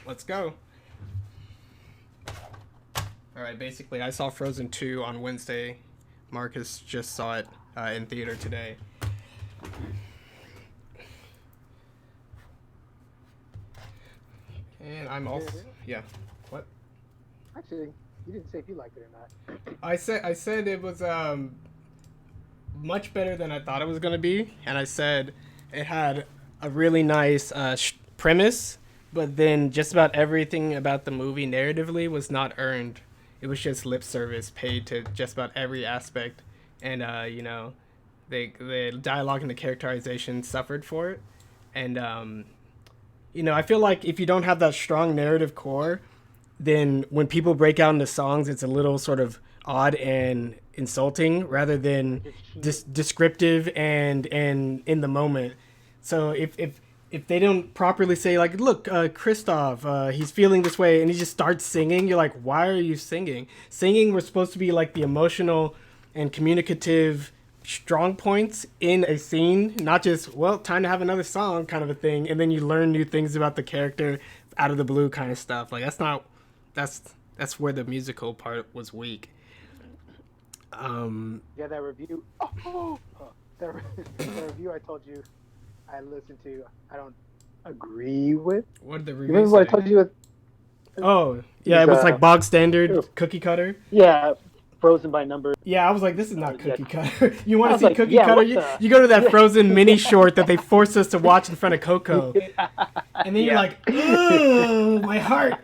Let's go. All right, basically, I saw Frozen 2 on Wednesday. Marcus just saw it in theater today. And I'm also... Yeah. What? Actually, you didn't say if you liked it or not. I said it was much better than I thought it was going to be. And I said it had a really nice premise, but then just about everything about the movie narratively was not earned. It was just lip service paid to just about every aspect, and the dialogue and the characterization suffered for it, and I feel like if you don't have that strong narrative core, then when people break out into songs, it's a little sort of odd and insulting rather than descriptive and in the moment. So if they don't properly say like, look, Kristoff, he's feeling this way, and he just starts singing, you're like, why are you singing? Singing was supposed to be like the emotional and communicative strong points in a scene, not just, well, time to have another song kind of a thing, and then you learn new things about the character out of the blue kind of stuff. Like that's where the musical part was weak. Yeah, that review. That review I told you I listened to. I don't agree with. What did the You review remember say? what I told you? Oh, yeah, it was like bog standard cookie cutter. Yeah, Frozen by Numbers. Yeah, I was like, this is not cookie Yeah. cutter. You want I to was see like, cookie yeah, cutter? what You, the- you go to that Frozen mini short that they forced us to watch in front of Coco. And then you're Yeah. like, ugh, my heart.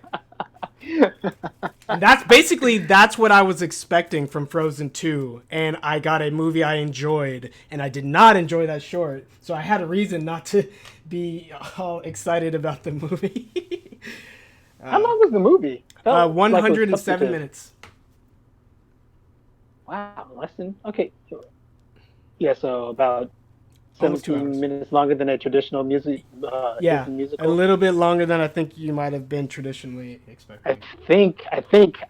And that's what I was expecting from Frozen 2. And I got a movie I enjoyed. And I did not enjoy that short. So I had a reason not to be all excited about the movie. How long was the movie? Felt like it was 107 substantive. minutes. Wow, less than okay. Yeah, so about Almost 2 hours. 17 minutes longer than a traditional music. Yeah, Disney a musical. little bit longer than I think you might have been traditionally I expecting. think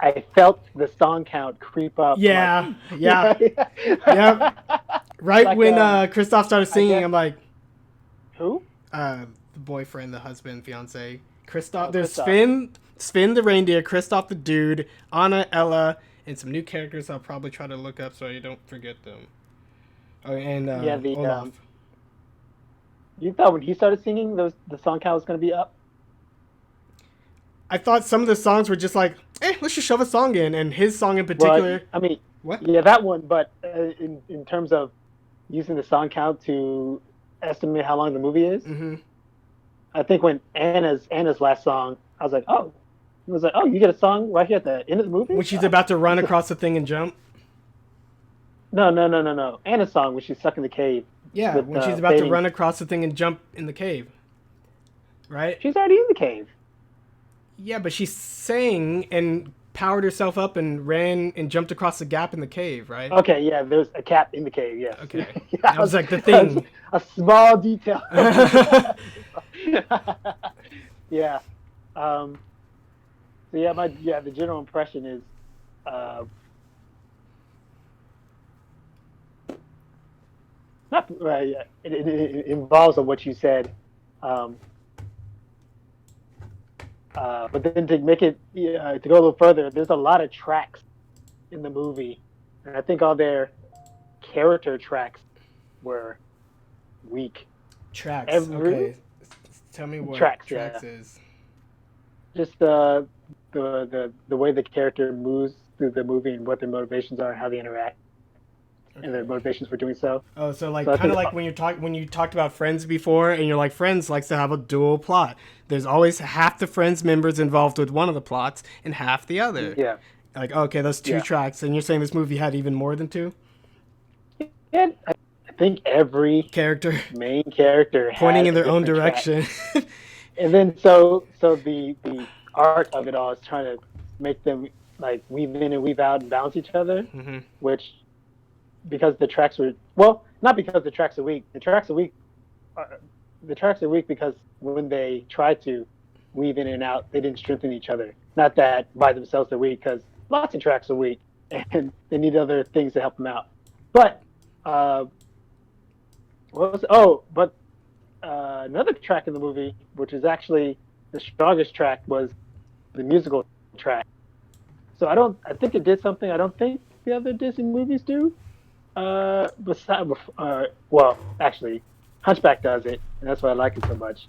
I felt the song count creep up. Yeah, like- yeah. Yep. Right Like, when Kristoff started singing, guess- I'm like, Who? the boyfriend, the husband, fiance, Kristoff. Oh, There's Kristoff. Sven the reindeer, Kristoff the dude, Anna, Ella, and some new characters I'll probably try to look up so I don't forget them. Oh, and Yeah, the, Olaf. You thought when he started singing, the song count was going to be up? I thought some of the songs were just like, let's just shove a song in, and his song in particular. Well, I mean, What? yeah, that one. But in terms of using the song count to estimate how long the movie is, Mm-hmm. I think when Anna's last song, I was like, oh, it was like, oh, you get a song right here at the end of the movie. When she's about to run across the thing and jump. No. Anna's song when she's stuck in the cave. Yeah, With, when she's about to fading- run across the thing and jump in the cave. Right? She's already in the cave. Yeah, but she sang and powered herself up and ran and jumped across the gap in the cave, right? Okay, yeah, there's a cat in the cave. Yes. Okay. Yeah, That was like the thing. A small detail. Yeah. So the general impression is, not yeah, it involves on what you said, but then to make it to go a little further, there's a lot of tracks in the movie, and I think all their character tracks were weak. Tracks. Every- Okay. Tell me what Tracks, tracks yeah. is. Just the way the character moves through the movie and what their motivations are, how they interact, and their motivations for doing so. Oh, so like So I kind of think- like when you talked about Friends before, and you're like, Friends likes to have a dual plot. There's always half the Friends members involved with one of the plots and half the other. Yeah. Like, okay, those two Yeah. tracks, and you're saying this movie had even more than two And I think every character main character pointing has in a their own different track. direction. And then so the art of it all is trying to make them like weave in and weave out and balance each other, hmm which because the tracks were well, not because the tracks are weak. The tracks are weak because when they tried to weave in and out, they didn't strengthen each other. Not that by themselves they're weak, because lots of tracks are weak and they need other things to help them out. But another track in the movie, which is actually the strongest track was the musical track. So I think it did something I don't think the other Disney movies do. Well, actually, Hunchback does it, and that's why I like it so much.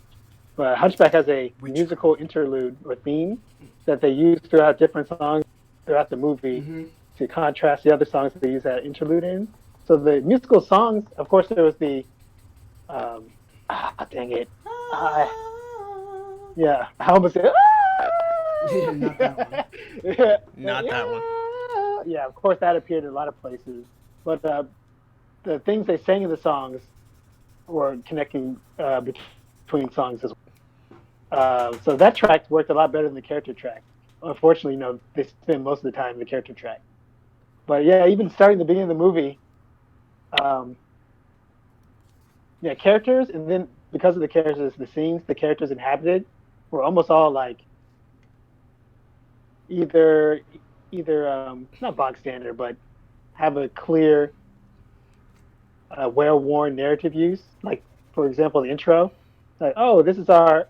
But Hunchback has a Which musical interlude or theme that they use throughout different songs throughout the movie mm-hmm. to contrast the other songs that they use that interlude in. So the musical songs, of course, there was the dang it, uh, yeah, I almost said, Not that one. yeah, Not that one. yeah, of course that appeared in a lot of places, but the things they sang in the songs were connecting between songs as well. So that track worked a lot better than the character track. Unfortunately, they spend most of the time in the character track. But yeah, even starting the beginning of the movie, um, yeah, characters, and then because of the characters, the scenes the characters inhabited were almost all like either not bog standard, but have a clear, well-worn narrative use. Like for example, the intro, like oh, this is our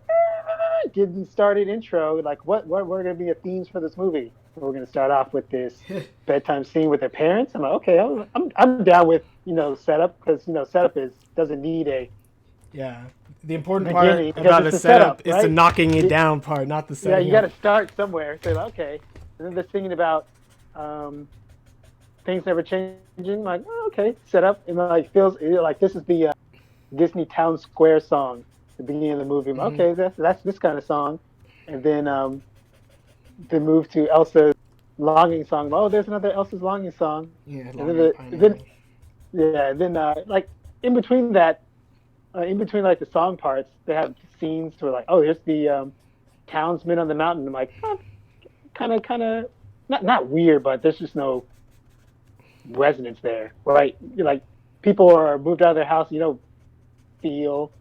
getting started intro. Like what are going to be the themes for this movie? We're going to start off with this bedtime scene with their parents. I'm like, okay, I'm down with setup because setup doesn't need a Yeah. The important part beginning because about it's a the setup setup, is the right? knocking it down part, not the Yeah, setting you got up. to start somewhere. So like, okay, and then they're singing about um, things never changing. I'm like, oh, okay, setup, and like feels like this is the Disney Town Square song, the beginning of the movie. I'm, Mm-hmm. okay, that's this kind of song, and then they move to Elsa's longing song. Oh, there's another Elsa's longing song, Yeah, and then longing then pineapple. yeah, and then like in between that, in between like the song parts, they have scenes where like, oh, here's the townsmen on the mountain. I'm like, oh, kind of not weird, but there's just no resonance there, right? You're like people are moved out of their house, you don't feel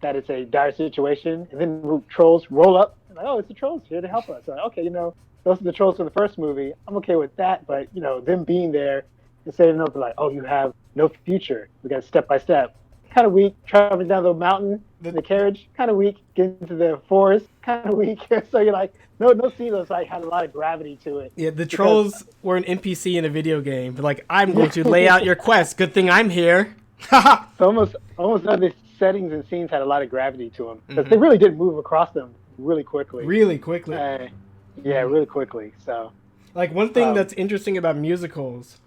that it's a dire situation, and then trolls roll up, and like, oh, it's the trolls here to help us. So, okay, those are the trolls from the first movie. I'm okay with that, but them being there and saying no, like, oh, you have no future. We got step by step. Kind of weak. Traveling down the mountain in the carriage, kind of weak. Getting into the forest, kind of weak. So you're like, no scene was like had a lot of gravity to it. Yeah, the Because trolls were an NPC in a video game. But like, I'm going to lay out your quest. Good thing I'm here. Haha. so almost none of the settings and scenes had a lot of gravity to them because they Mm-hmm. really did move across them really quickly. Really quickly. Yeah, really quickly. So Like, one thing um, that's interesting about musicals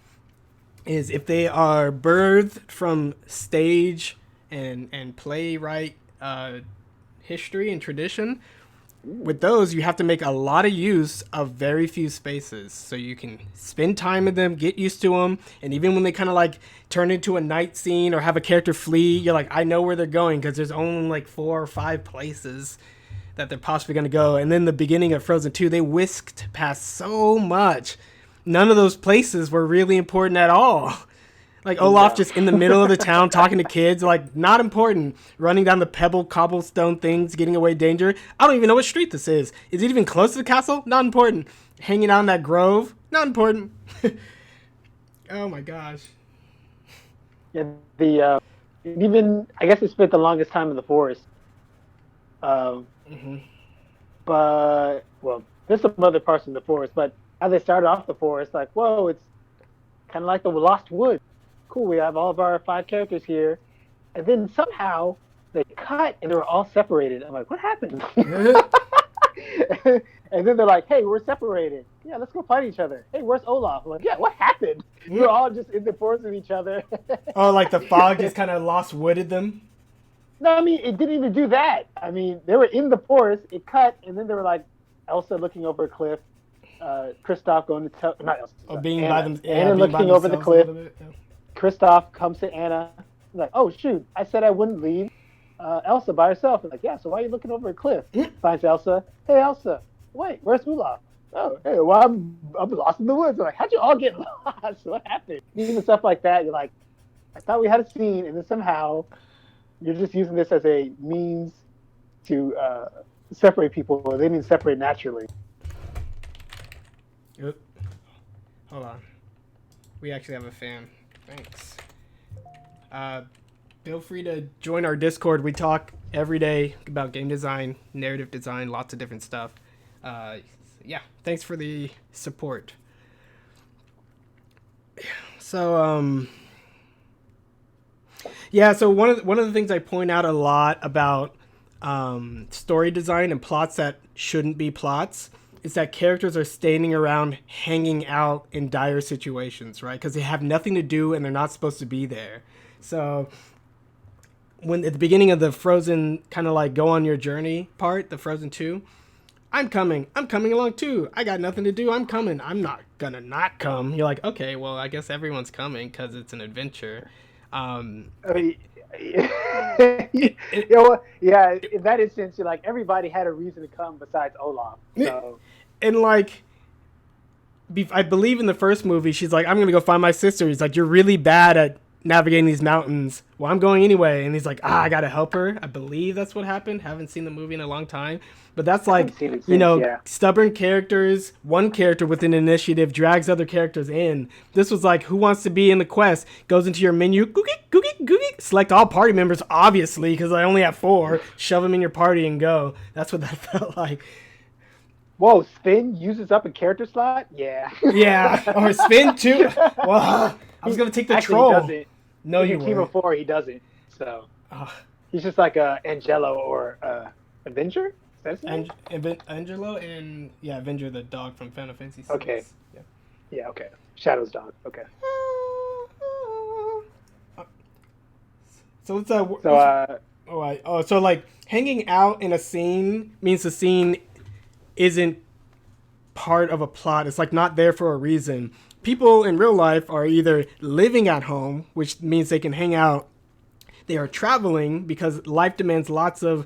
is if they are birthed from stage and playwright history and tradition. With those, you have to make a lot of use of very few spaces, so you can spend time with them, get used to them, and even when they kind of like turn into a night scene or have a character flee, you're like, I know where they're going because there's only like 4 or 5 places that they're possibly going to go. And then the beginning of Frozen 2, they whisked past so much. None of those places were really important at all. Like Olaf no. just in the middle of the town talking to kids, like not important. Running down the pebble cobblestone things, getting away danger. I don't even know what street this is. Is it even close to the castle? Not important. Hanging out in that grove? Not important. Oh my gosh. Yeah, the even I guess they spent the longest time in the forest. Um, Hmm. but well, there's some other parts in the forest, but how they started off the forest, like, whoa, it's kind of like the Lost Woods. Cool, we have all of our 5 characters here, and then somehow they cut and they were all separated. I'm like, what happened? And then they're like, hey, we're separated. Yeah, let's go fight each other. Hey, where's Olaf? I'm like, yeah, what happened? We're all just in the forest with each other. Oh, like the fog just kind of lost wooded them? No, I mean, it didn't even do that. I mean, they were in the forest, it cut, and then they were like, Elsa looking over a cliff, Kristoff going to tell, not Elsa, Or sorry, being Anna. by them, yeah, Anna being by looking over the themselves a cliff. little bit. Yeah. Kristoff comes to Anna, like, oh, shoot, I said I wouldn't leave Elsa by herself. And like, yeah, so why are you looking over a cliff? Finds Elsa. Hey, Elsa, wait, where's Olaf? Oh, hey, well, I'm lost in the woods. I'm like, how'd you all get lost? What happened? Even stuff like that, you're like, I thought we had a scene, and then somehow you're just using this as a means to separate people. They didn't separate naturally. Oop. Hold on. We actually have a fan. Thanks. Feel free to join our Discord. We talk every day about game design, narrative design, lots of different stuff. Uh, yeah, thanks for the support. So yeah, so one of the things I point out a lot about story design and plots that shouldn't be plots is that characters are standing around hanging out in dire situations, right? Because they have nothing to do and they're not supposed to be there. So when at the beginning of the Frozen kind of like go on your journey part, the Frozen 2, I'm coming. I'm coming along too. I got nothing to do. I'm coming. I'm not gonna not come. You're like, okay, well, I guess everyone's coming because it's an adventure. Um, I mean, it, it, yeah. In that instance, you're like everybody had a reason to come besides Olaf. So and like, I believe in the first movie, she's like, I'm gonna go find my sister. He's like, you're really bad at navigating these mountains. Well, I'm going anyway. And he's like, I gotta help her. I believe that's what happened. Haven't seen the movie in a long time. But that's like, seen it since, yeah. stubborn characters. One character with an initiative drags other characters in. This was like, who wants to be in the quest? Goes into your menu, googie, select all party members, obviously, because I only have 4. Shove them in your party and go. That's what that felt like. Whoa, Spin uses up a character slot? Yeah. Yeah, or Spin too. Well, I was gonna take the Actually, troll. He doesn't. No, in you Team weren't. of 4, he doesn't. So he's just like a Angelo or Avenger. Is that his name? Angelo and Avenger, the dog from Final Fantasy VI. Okay. Yeah. Yeah. Okay. Shadow's dog. Okay. So let's So so like hanging out in a scene means the scene isn't part of a plot. It's like not there for a reason. People in real life are either living at home, which means they can hang out. They are traveling because life demands lots of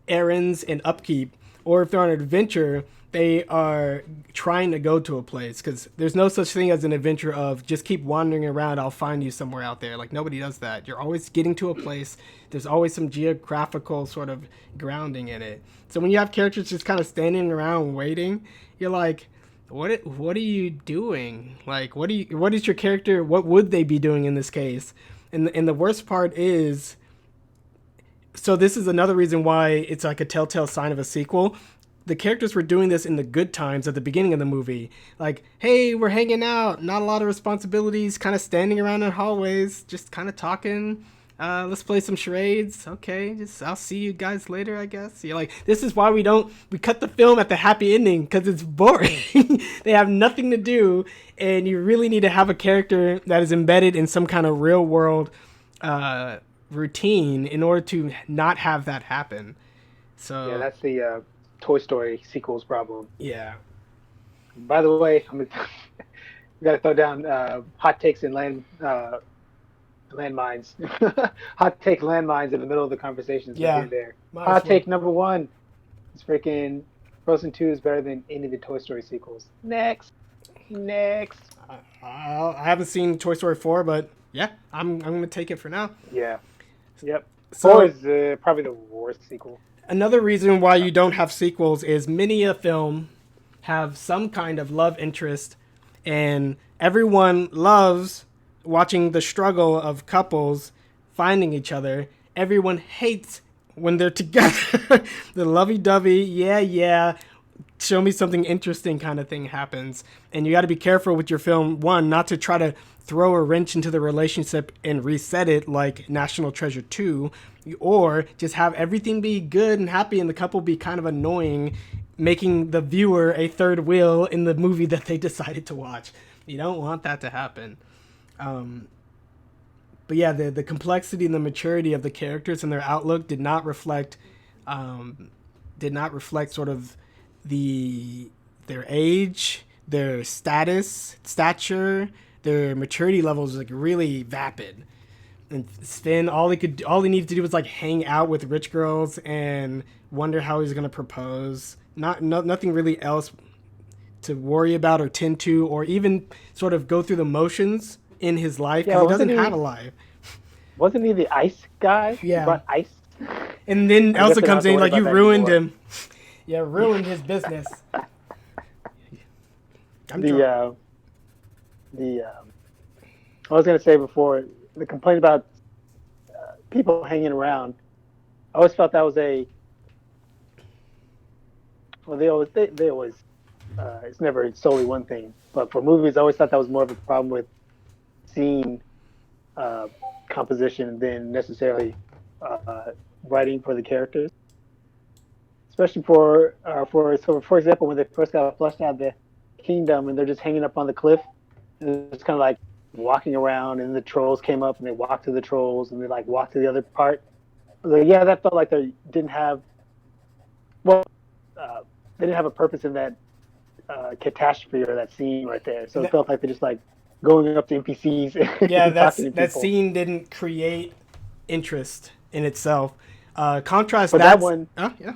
errands and upkeep. Or if they're on an adventure, they are trying to go to a place because there's no such thing as an adventure of just keep wandering around. I'll find you somewhere out there. Like nobody does that. You're always getting to a place. There's always some geographical sort of grounding in it. So when you have characters just kind of standing around waiting, you're like, what are you doing? Like, what is your character? What would they be doing in this case? And the worst part is, so this is another reason why it's like a telltale sign of a sequel. The characters were doing this in the good times at the beginning of the movie. Like, hey, we're hanging out, not a lot of responsibilities, kind of standing around in hallways, just kind of talking. Let's play some charades. Okay, I'll see you guys later, I guess. You're like, this is why we cut the film at the happy ending, because it's boring. They have nothing to do, and you really need to have a character that is embedded in some kind of real world routine in order to not have that happen. So yeah, that's the Toy Story sequels problem. Yeah. By the way, we got to throw down hot takes and landmines. Hot take landmines in the middle of the conversations. Yeah. There. Hot take number 1 is freaking Frozen 2 is better than any of the Toy Story sequels. Next. I haven't seen Toy Story 4, but yeah, I'm gonna take it for now. Yeah. Yep. So 4 is probably the worst sequel. Another reason why you don't have sequels is many a film have some kind of love interest, and everyone loves watching the struggle of couples finding each other. Everyone hates when they're together. The lovey-dovey, yeah, show me something interesting kind of thing happens. And you got to be careful with your film, one, not to try to throw a wrench into the relationship and reset it like National Treasure 2, or just have everything be good and happy and the couple be kind of annoying, making the viewer a third wheel in the movie that they decided to watch. You don't want that to happen. But yeah, the complexity and the maturity of the characters and their outlook did not reflect sort of their age, their stature, their maturity levels, like really vapid. And Finn, all he needed to do was like hang out with rich girls and wonder how he's gonna propose. Nothing really else to worry about or tend to, or even sort of go through the motions in his life, because he doesn't have a life. Wasn't he the ice guy? Yeah. He brought ice. And then Elsa comes in like, you ruined him. Yeah, ruined his business. I was gonna say before, the complaint about people hanging around. always felt that was a well, they always it's never solely one thing, but for movies, I always thought that was more of a problem with scene uh, composition than necessarily uh, writing for the characters. Especially for example, when they first got flushed out of the kingdom and they're just hanging up on the cliff, and it's kind of like walking around, and the trolls came up and they walked to the trolls and they like walked to the other part. Like, yeah, that felt like they didn't have well, uh, they didn't have a purpose in that catastrophe or that scene right there. So it felt like they're just like going up to NPCs Yeah, and talking to that people. scene didn't create interest in itself. Contrast But that that. one, Yeah.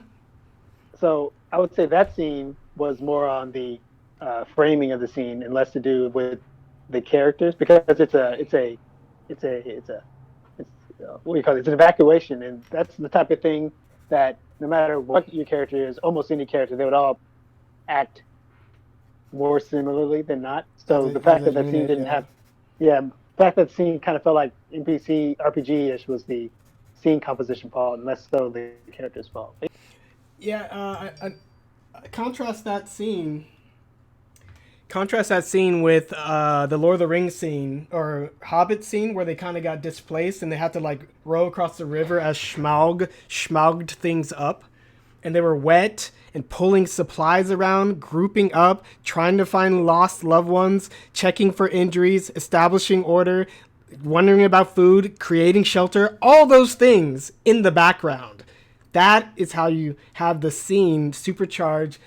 so I would say that scene was more on the framing of the scene and less to do with the characters because it's what do you call it? It's an evacuation, and that's the type of thing that no matter what your character is, almost any character, they would all act more similarly than not. So the As fact a that scene unit, didn't yeah. have, yeah, the fact that scene kind of felt like NPC RPG ish was the scene composition fault, and less so the character's fault. Yeah, contrast that scene. Contrast that scene with the Lord of the Rings scene or Hobbit scene where they kind of got displaced and they had to like row across the river as Schmauged things up, and they were wet and pulling supplies around, grouping up, trying to find lost loved ones, checking for injuries, establishing order, wondering about food, creating shelter, all those things in the background. That is how you have the scene supercharge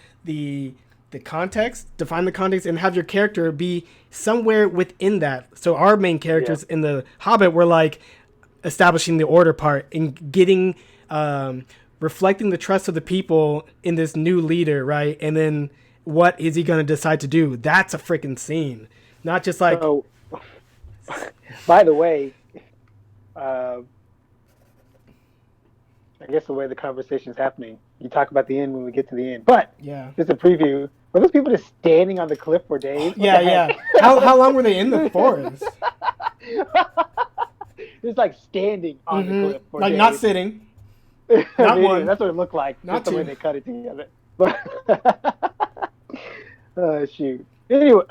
the context, define the context, and have your character be somewhere within that. So our main Yeah. characters in the Hobbit were like establishing the order part and getting reflecting the trust of the people in this new leader, right? And then what is he going to decide to do? That's a freaking scene, not just like So, by the way, uh, I guess the way the conversation is happening, you talk about the end when we get to the end. But yeah. just a preview. Were those people just standing on the cliff for days? What Yeah, the yeah. heck? How long were they in the forest? Just like standing on the cliff for Like not days. sitting, I not mean, one, that's what it looked like. not Just the way two. they cut it together. But shoot. Anyway,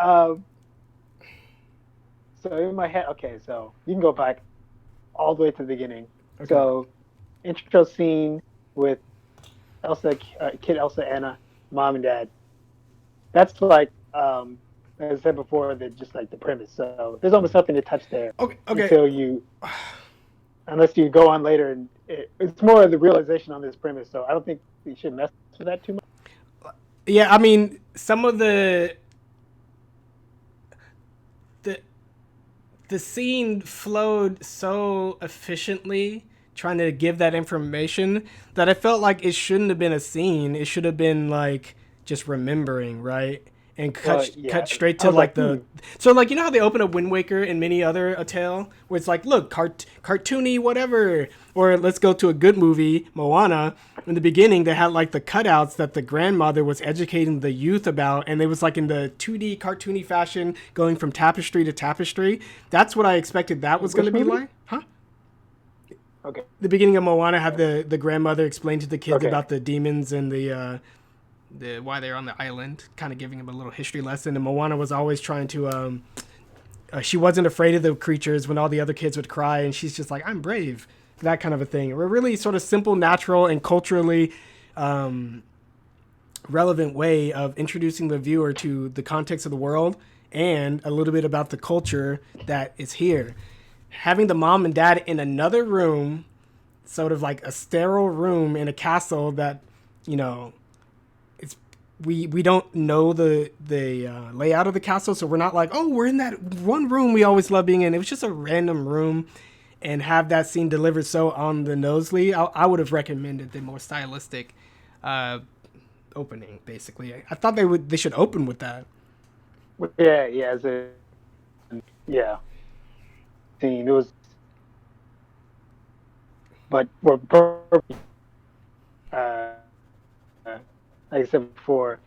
so in my head, okay, so you can go back all the way to the beginning. Okay. So intro scene with Elsa, kid Elsa, Anna, mom and dad. That's like, as I said before, that just like the premise. So there's almost nothing to touch there Okay, okay. until unless you go on later, and it's more of the realization on this premise. So I don't think you should mess with that too much. Yeah, I mean, some of the the scene flowed so efficiently trying to give that information that I felt like it shouldn't have been a scene. It should have been like just remembering, right? And Well, cut yeah, straight I to was like like, the so like you know how they open up Wind Waker and many other a tale where it's like look cartoony whatever, or let's go to a good movie Moana. In the beginning they had like the cutouts that the grandmother was educating the youth about, and it was like in the 2D cartoony fashion going from tapestry to tapestry. That's what I expected that was going to which be movie? like, huh? Okay, The beginning of Moana had the grandmother explain to the kids okay, about the demons and the why they're on the island, kind of giving him a little history lesson. And Moana was always trying to she wasn't afraid of the creatures when all the other kids would cry, and she's just like I'm brave, that kind of a thing. A really sort of simple, natural, and culturally relevant way of introducing the viewer to the context of the world and a little bit about the culture that is here. Having the mom and dad in another room, sort of like a sterile room in a castle that, you know, it's we don't know the layout of the castle, so we're not like, oh, we're in that one room we always love being in. It was just a random room, and have that scene delivered so on the nosely. I would have recommended the more stylistic opening. Basically, I thought they should open with that. yeah, yeah, as a yeah scene. It was, but uh, like I said before,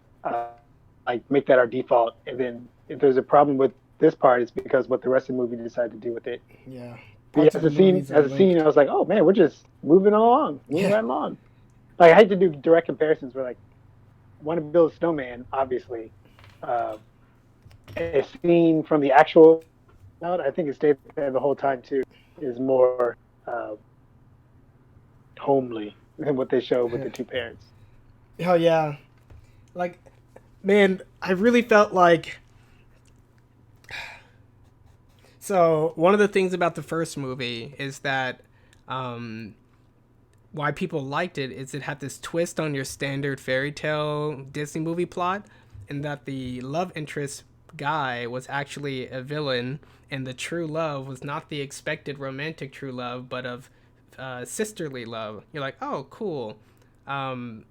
like make that our default, and then if there's a problem with this part, it's because what the rest of the movie decided to do with it. Yeah. Yeah, parts of the movies are as a scene, I linked. was like, oh man, we're just moving Yeah, right along. Like I hate to do direct comparisons, where like want to build a snowman, obviously. Uh, a scene from the actual, I think it stayed there the whole time too, is more uh, homely than what they show with the two parents. hell yeah. Like, man, I really felt like. So one of the things about the first movie is that um, why people liked it is it had this twist on your standard fairy tale Disney movie plot, and that the love interest guy was actually a villain, and the true love was not the expected romantic true love, but of sisterly love. You're like, oh, cool. Um,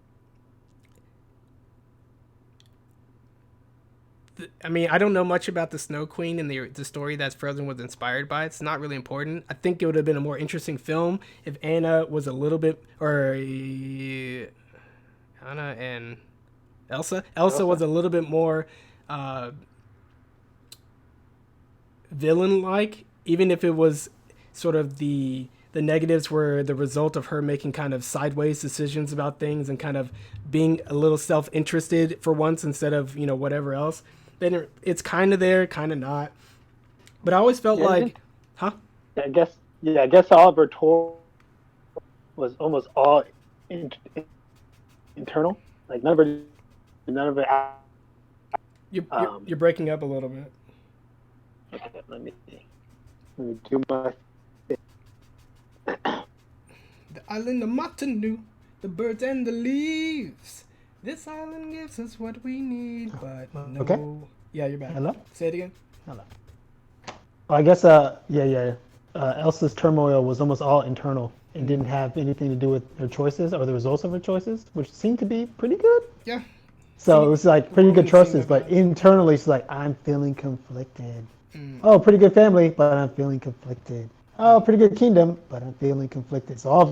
I mean, I don't know much about the Snow Queen and the story that Frozen was inspired by. It's not really important. I think it would have been a more interesting film if Anna was a little bit, or Anna and Elsa. Elsa was Elsa. a little bit more uh, villain-like, even if it was sort of the negatives were the result of her making kind of sideways decisions about things and kind of being a little self-interested for once instead of whatever else. Then it's kind of there, kind of not. But I always felt Yeah, like, huh? I guess Oliver Tour was almost all in, internal. Like none of it. You're breaking up a little bit. Okay, let me do my. The island of Matanu, the birds and the leaves. This island gives us what we need, but no. Okay. Yeah, you're back. Hello? Say it again. Hello. I guess, yeah. Elsa's turmoil was almost all internal and didn't have anything to do with her choices or the results of her choices, which seemed to be pretty good. Yeah. So it was like pretty good Roman seemed choices, to but have- internally she's like, I'm feeling conflicted. Oh, pretty good family, but I'm feeling conflicted. Oh, pretty good kingdom, but I'm feeling conflicted. So all of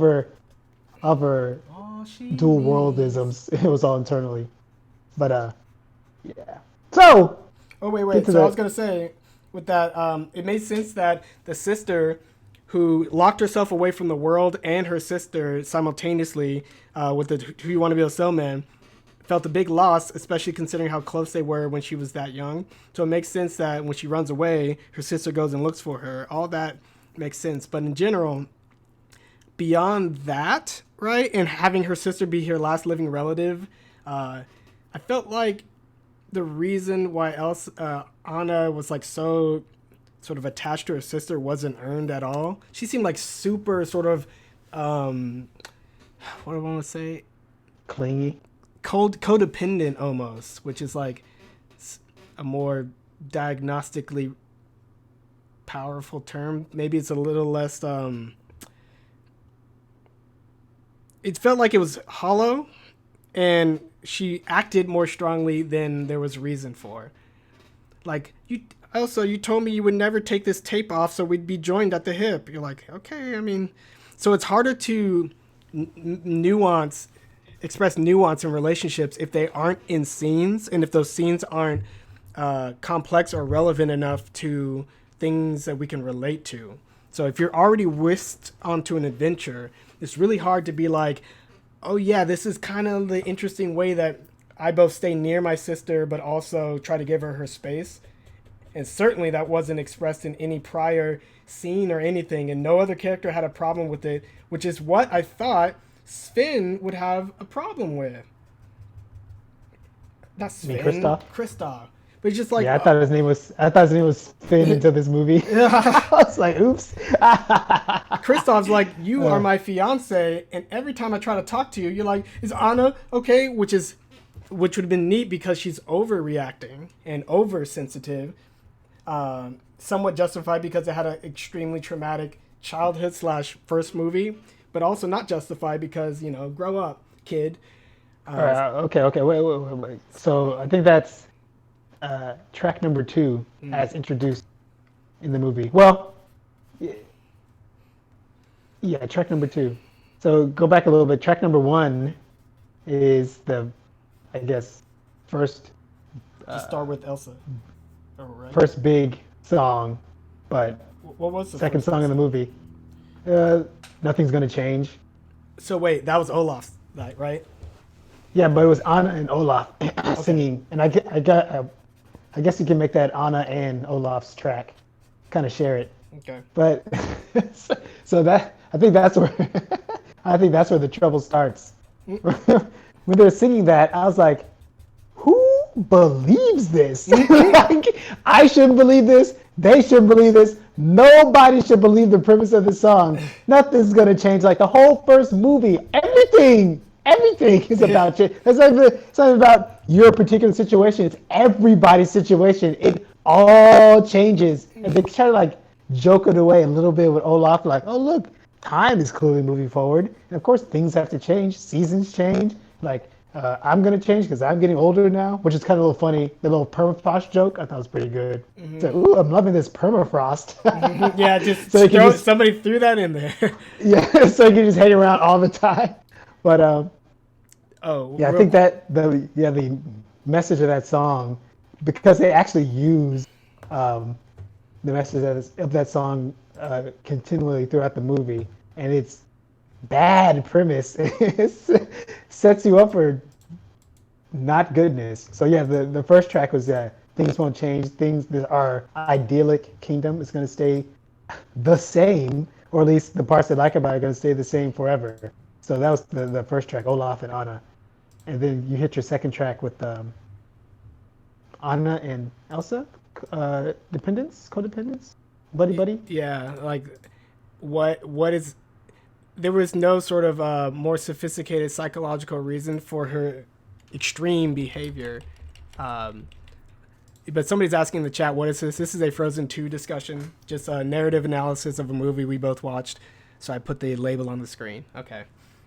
her Oh, she dual needs- worldisms, it was all internally. But yeah. So Oh wait. Get to So I that. was gonna say, with that, it made sense that the sister, who locked herself away from the world, and her sister simultaneously, with the Who You Want to Be a Snowman, felt a big loss, especially considering how close they were when she was that young. So it makes sense that when she runs away, her sister goes and looks for her. All that makes sense. But in general, beyond that, right, and having her sister be her last living relative, I felt like the reason why Anna was like so sort of attached to her sister wasn't earned at all. She seemed like super sort of, what do I want to say? clingy. Codependent almost, which is like a more diagnostically powerful term. Maybe it's a little less. It felt like it was hollow, and she acted more strongly than there was reason for. Like, you told me you would never take this tape off, so we'd be joined at the hip. You're like, okay, I mean, so it's harder to express nuance in relationships if they aren't in scenes, and if those scenes aren't complex or relevant enough to things that we can relate to. So if you're already whisked onto an adventure, it's really hard to be like, oh yeah, this is kind of the interesting way that I both stay near my sister, but also try to give her her space. And certainly that wasn't expressed in any prior scene or anything, and no other character had a problem with it, which is what I thought Sven would have a problem with. Not Sven, Kristoff? Kristoff. But it's just like, Yeah, I thought his name was Finn until this movie. I was like, oops. Kristoff's like, you are my fiance, and every time I try to talk to you, you're like, is Anna okay? Which would have been neat because she's overreacting and oversensitive. Somewhat justified because it had an extremely traumatic childhood / first movie, but also not justified because, grow up, kid. Okay, wait. So I think that's track number 2 as introduced in the movie. Well, yeah, track number 2. So go back a little bit. Track number 1 is I guess, first To start with Elsa. Oh, right. first big song, but What was the second first song in the movie. nothing's gonna change. So wait, that was Olaf's night, right? Yeah, but it was Anna and Olaf singing, and I guess you can make that Anna and Olaf's track, kind of share it. Okay. But so that I think that's where I think that's where the trouble starts. When they're singing that, I was like, who believes this? Like, I shouldn't believe this. They shouldn't believe this. Nobody should believe the premise of the song. Nothing's gonna change. Like the whole first movie, everything is about you. It's not about your particular situation. It's everybody's situation. It all changes, and they try to like joke it away a little bit with Olaf, like, oh look, time is clearly moving forward, and of course things have to change. Seasons change. Like I'm gonna change because I'm getting older now, which is kind of a little funny. The little permafrost joke I thought was pretty good. So, ooh, I'm loving this permafrost. Yeah, just So somebody threw that in there. yeah, so you can just hang around all the time. But Oh, yeah, I think that the message of that song, because they actually use the message of that song continually throughout the movie, and it's bad premise. It sets you up for not goodness. So yeah, the first track was things won't change. Things that our idyllic kingdom is going to stay the same, or at least the parts that I like about it are going to stay the same forever. So that was the first track, Olaf and Anna. And then you hit your second track with Anna and Elsa, codependence, buddy. Yeah, like what is? There was no sort of more sophisticated psychological reason for her extreme behavior. But somebody's asking in the chat, what is this? This is a Frozen 2 discussion, just a narrative analysis of a movie we both watched. So I put the label on the screen. Okay.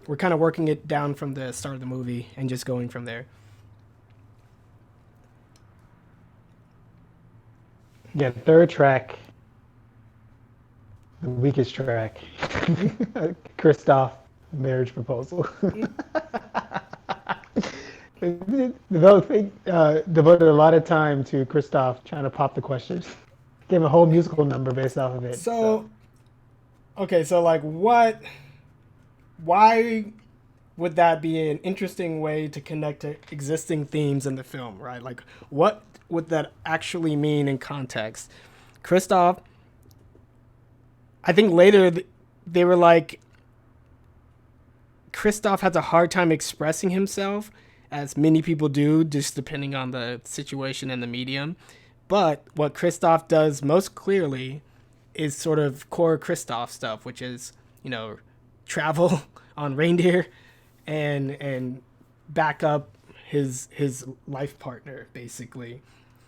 We're kind of working it down from the start of the movie and just going from there. Yeah, third track, the weakest track, Kristoff marriage proposal. Devoted a lot of time to Kristoff trying to pop the question. Gave a whole musical number based off of it. Okay, so like why would that be an interesting way to connect to existing themes in the film, right? Like, what would that actually mean in context? Kristoff, I think later they were like, Kristoff has a hard time expressing himself, as many people do, just depending on the situation and the medium. But what Kristoff does most clearly is sort of core Kristoff stuff, which is, travel on reindeer and back up his life partner, basically.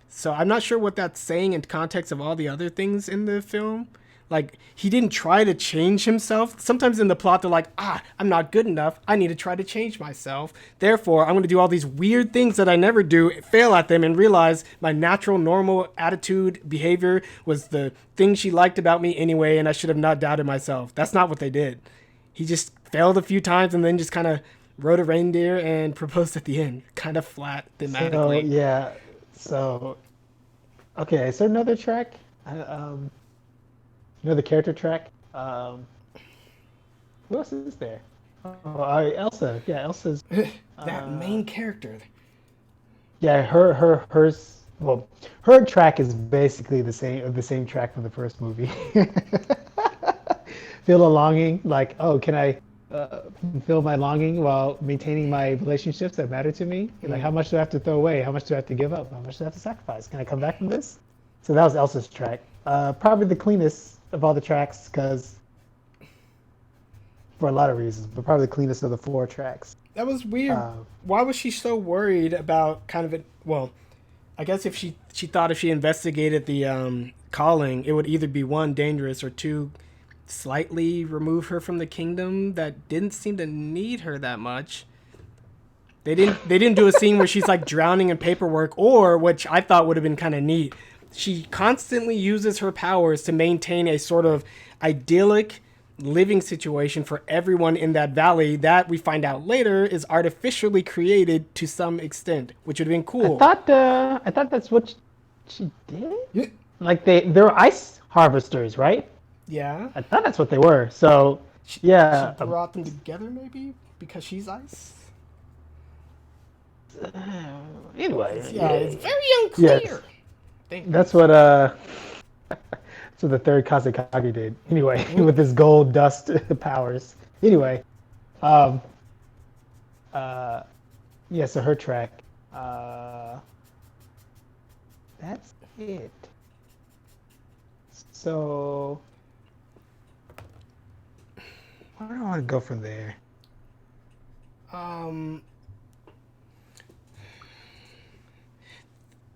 So I'm not sure what that's saying in context of all the other things in the film. Like, he didn't try to change himself. Sometimes in the plot, they're like, I'm not good enough. I need to try to change myself. Therefore, I'm going to do all these weird things that I never do, fail at them, and realize my natural, normal attitude, behavior was the thing she liked about me anyway, and I should have not doubted myself. That's not what they did. He just failed a few times and then just kind of rode a reindeer and proposed at the end. Kind of flat thematically. Okay, is there another track? The character track? Who else is there? Elsa. Yeah, Elsa's that main character. Yeah, hers. Well, her track is basically the same track from the first movie. Feel a longing, like, oh, can I fulfill my longing while maintaining my relationships that matter to me? Like, how much do I have to throw away? How much do I have to give up? How much do I have to sacrifice? Can I come back from this? So that was Elsa's track. Probably the cleanest of all the tracks, because for a lot of reasons, but probably the cleanest of the 4 tracks. That was weird. Why was she so worried about kind of it? Well, I guess if she thought if she investigated the calling, it would either be 1, dangerous, or 2, slightly remove her from the kingdom that didn't seem to need her that much. They didn't do a scene where she's like drowning in paperwork, or which I thought would have been kind of neat. She constantly uses her powers to maintain a sort of idyllic living situation for everyone in that valley that we find out later is artificially created to some extent, which would have been cool. I thought that's what she did. Yeah. Like they're ice harvesters, right? Yeah. I thought that's what they were. So She, yeah. she brought them together, maybe because she's ice. Anyway, Yeah, it's very yes, unclear. Thank that's you. what so the third Kazekage did. Anyway, Mm, with his gold dust powers. Anyway, um, uh, yeah. So her track. That's it. So where do I want to go from there? Um.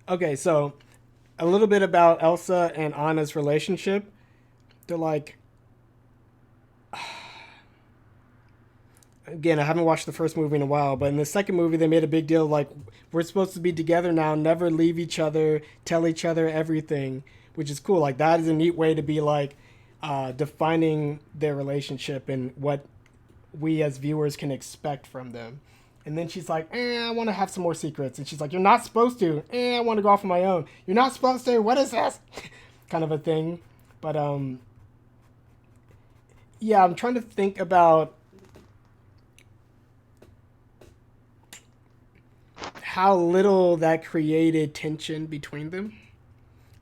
Okay, so a little bit about Elsa and Anna's relationship. They're like, again, I haven't watched the first movie in a while, but in the second movie, they made a big deal like, we're supposed to be together now, never leave each other, tell each other everything, which is cool. Like, that is a neat way to be like defining their relationship and what we as viewers can expect from them. And then she's like, I want to have some more secrets. And she's like, you're not supposed to. I want to go off on my own. You're not supposed to. What is this? Kind of a thing. But, yeah, I'm trying to think about how little that created tension between them.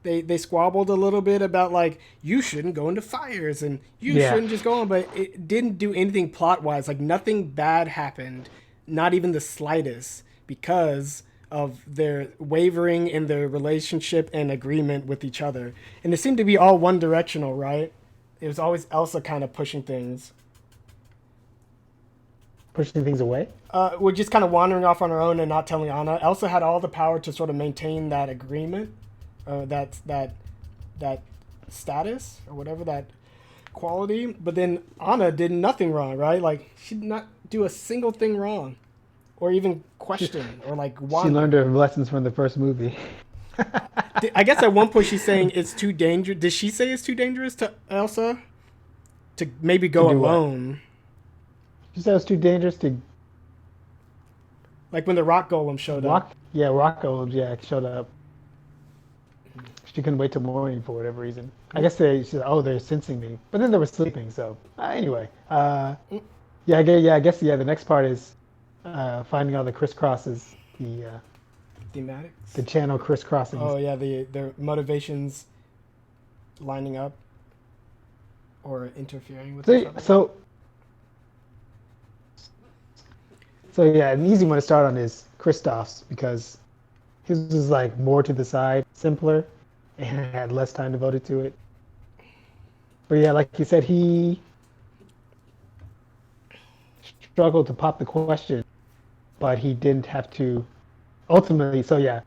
They squabbled a little bit about like you shouldn't go into fires and you Yeah. shouldn't just go on, but it didn't do anything plot wise. Like nothing bad happened, not even the slightest, because of their wavering in their relationship and agreement with each other. And it seemed to be all one directional, right? It was always Elsa kind of pushing things. Pushing things away. We're just kind of wandering off on our own and not telling Anna. Elsa had all the power to sort of maintain that agreement, that status or whatever, that quality. But then Anna did nothing wrong, right? Like she did not do a single thing wrong, or even question or like She wander. learned her lessons from the first movie. I guess at one point she's saying it's too dangerous. Did she say it's too dangerous to Elsa to maybe go do what? alone? She said it was too dangerous to Like when the rock golem showed up. walk. Yeah, rock golems. Yeah, showed up. She couldn't wait till morning for whatever reason. I guess she said, "Oh, they're sensing me," but then they were sleeping. So anyway, yeah, the next part is finding all the crisscrosses, the Thematics. channel crisscrossings. Oh yeah, their motivations lining up or interfering with each So, other. so, so yeah, an easy one to start on is Kristoff's because his was like more to the side, simpler, and had less time devoted to it. But yeah, like you said, he struggled to pop the question, but he didn't have to ultimately. So yeah,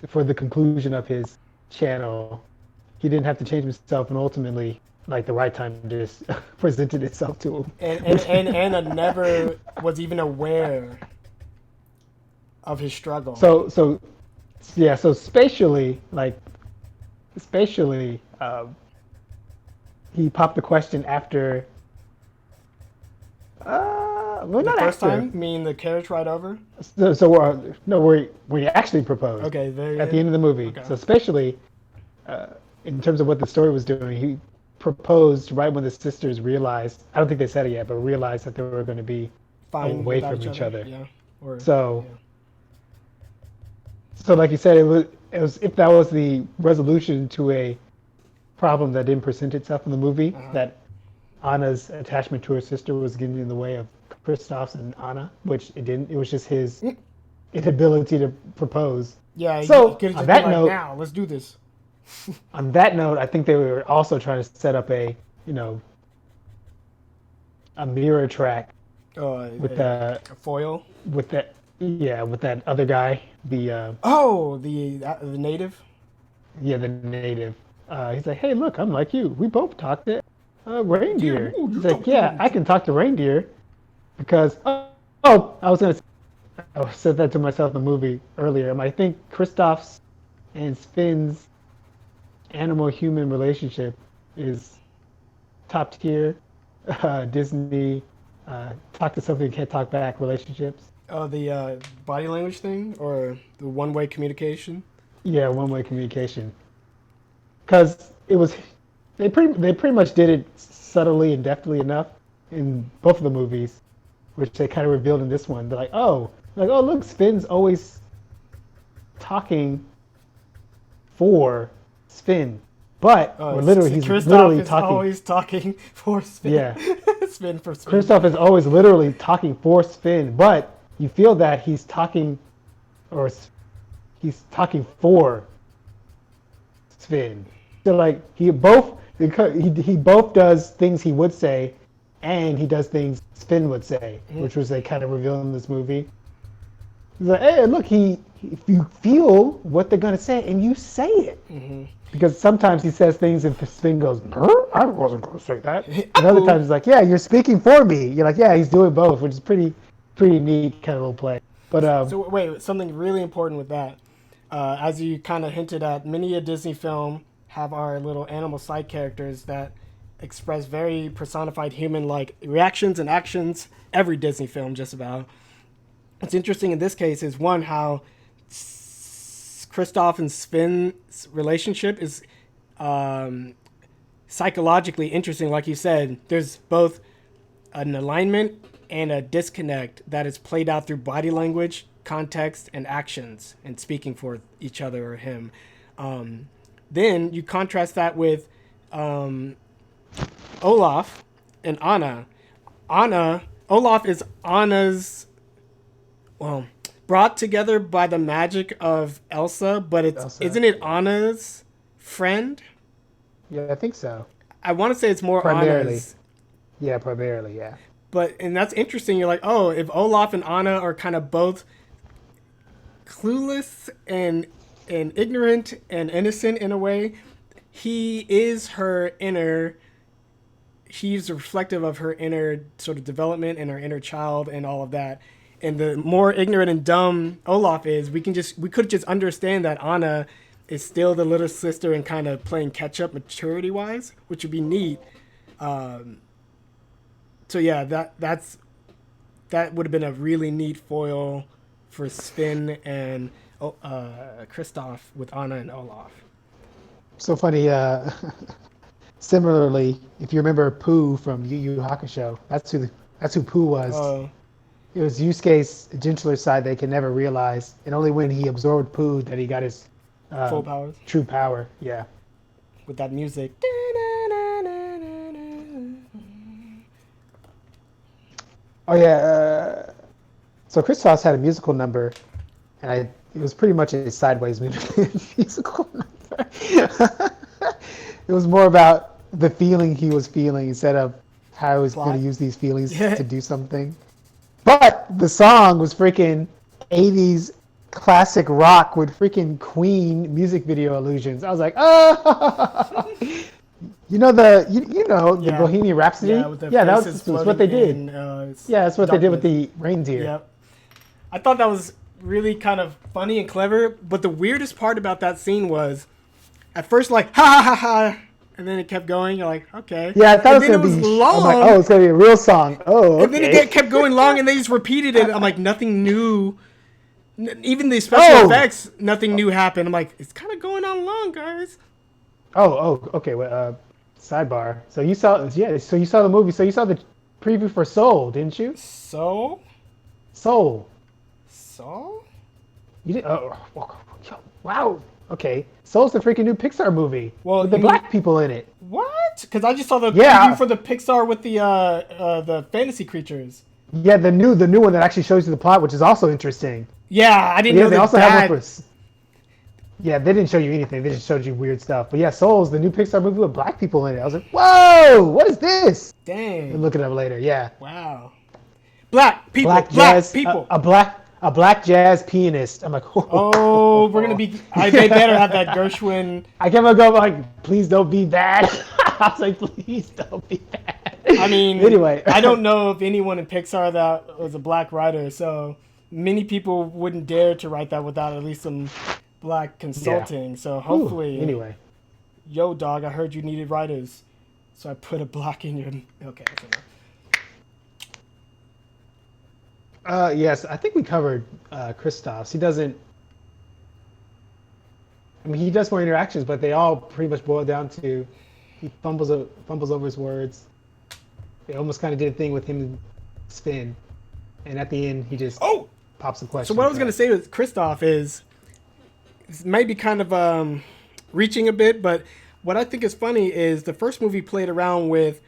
for the conclusion of his channel, he didn't have to change himself, and ultimately, like the right time just presented itself to him. And Anna never was even aware of his struggle. So yeah, so spatially, he popped the question after. Well, the not first after. time, meaning the carriage ride over. Where he actually proposed. Okay, very At the end of the movie. Okay. So spatially, in terms of what the story was doing, he proposed right when the sisters realized. I don't think they said it yet, but realized that they were going to be Fine away without from each other. Yeah. Or, So, yeah. so like you said, it was if that was the resolution to a problem that didn't present itself in the movie, that Anna's attachment to her sister was getting in the way of Kristoff's and Anna, which it didn't. It was just his inability to propose. Yeah. So, you could have on just that been like, note- now let's do this. On that note, I think they were also trying to set up a mirror track with a foil. with that other guy, the Oh, the native. the native. He's like, hey, look, I'm like you. We both talk to reindeer. Ooh, you He's like, talk yeah, to- I can talk to reindeer because I was gonna. I said that to myself in the movie earlier. I think Kristoff's and Finn's animal-human relationship is top tier. Disney talk to something can't talk back relationships. Oh, the body language thing or the one-way communication. Yeah, one-way communication. Because it was they pretty much did it subtly and deftly enough in both of the movies, which they kind of revealed in this one. They're like, oh, look, Sven's always talking for Sven, but he's Kristoff literally is talking. always talking for Sven. Yeah. Sven for Sven. Kristoff is always literally talking for Sven, but you feel that he's talking for Sven. So like he both does things he would say, and he does things Sven would say, which was they kind of reveal in this movie. He's like, hey, look, if you feel what they're gonna say and you say it, because sometimes he says things and Sven goes, I wasn't gonna say that. And other times he's like, yeah, you're speaking for me. You're like, yeah, he's doing both, which is pretty neat kind of little play. But So wait, something really important with that. As you kind of hinted at, many a Disney film have our little animal side characters that express very personified human-like reactions and actions. Every Disney film, just about. What's interesting in this case is one, how Kristoff and Sven's relationship is psychologically interesting. Like you said, there's both an alignment and a disconnect that is played out through body language, context, and actions, and speaking for each other or him. Then you contrast that with Olaf and Anna. Olaf is Anna's, brought together by the magic of Elsa, but isn't it Anna's friend? yeah, I think so. I want to say it's more Primarily. Anna's. Yeah, primarily, yeah. And that's interesting. You're like, oh, if Olaf and Anna are kind of both clueless and ignorant and innocent in a way, he's reflective of her inner sort of development and her inner child and all of that. And the more ignorant and dumb Olaf is, we could just understand that Anna is still the little sister and kind of playing catch up maturity wise, which would be neat. So yeah, that would have been a really neat foil for Sven and Kristoff with Anna and Olaf. So funny. Similarly, if you remember Pooh from Yu Yu Hakusho, that's who Pooh was. It was Yusuke's gentler side they could never realize, and only when he absorbed Pooh that he got his Full powers true power. Yeah. with that music. Oh yeah. So Kristoff had a musical number, and it was pretty much a sideways musical number. It was more about the feeling he was feeling instead of how he was going to use these feelings to do something. But the song was freaking 80s classic rock with freaking Queen music video illusions. I was like, oh, the Bohemian Rhapsody. Yeah, that was what they did. That's what they did with the reindeer. Yep. I thought that was really kind of funny and clever. But the weirdest part about that scene was, at first, like, ha ha ha ha. And then it kept going. You're like, okay. Yeah, I thought it was long. I'm like, oh, it's gonna be a real song. Oh, okay. And then it kept going long, and they just repeated it. I'm like, nothing new. Even the special effects, nothing new happened. I'm like, it's kind of going on long, guys. Okay. Well, sidebar. So you saw the movie. So you saw the preview for Soul, didn't you? Soul. You did. Oh, wow. Okay. Soul's the freaking new Pixar movie. Well, with the black people in it. What? Because I just saw the preview for the Pixar with the fantasy creatures. Yeah, the new one that actually shows you the plot, which is also interesting. Yeah, I didn't know they also that. have one for. Yeah, they didn't show you anything. They just showed you weird stuff. But yeah, Soul's the new Pixar movie with black people in it. I was like, whoa, what is this? Dang. We'll look it up later. Yeah. Wow. Black people. A black jazz pianist. I'm like, oh, we're gonna be. They better have that Gershwin. I kept on going like, please don't be bad. I was like, please don't be bad. I mean, anyway, I don't know of anyone in Pixar that was a black writer, so many people wouldn't dare to write that without at least some black consulting. Yeah. So hopefully, anyway, yo, dog, I heard you needed writers, so I put a black in your. Okay. That's enough. Yes, I think we covered Kristoff's. He doesn't. I mean, he does more interactions, but they all pretty much boil down to he fumbles over his words. They almost kind of did a thing with him and Sven, and at the end he just pops a question. So what I was gonna say with Kristoff is, it might be kind of reaching a bit, but what I think is funny is the first movie played around with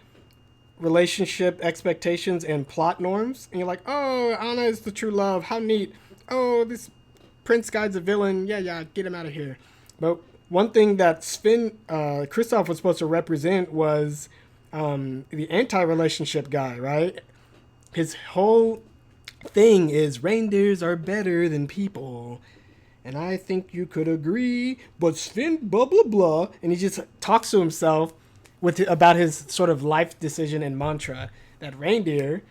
relationship expectations and plot norms, and you're like, oh, Anna is the true love, how neat. Oh, this Prince guy's a villain. Yeah, get him out of here. But one thing that Kristoff was supposed to represent was the anti-relationship guy, right? His whole thing is reindeers are better than people. And I think you could agree, but Sven blah, blah, blah. And he just talks to himself about his sort of life decision and mantra that reindeer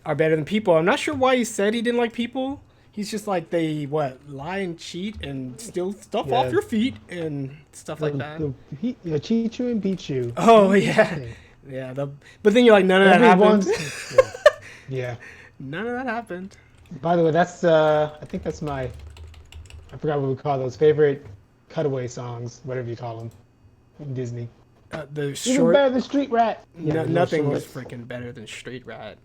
are better than people. I'm not sure why he said he didn't like people. He's just like, they, lie and cheat and steal stuff off your feet and stuff like that. He'll cheat you and beat you. Oh, yeah. Yeah. But then you're like, none of that happened. Yeah. None of that happened. By the way, that's, I think that's I forgot what we call those, favorite cutaway songs, whatever you call them, in Disney. The Even short. better than Street Rat. Yeah, Nothing was freaking better than Street Rat.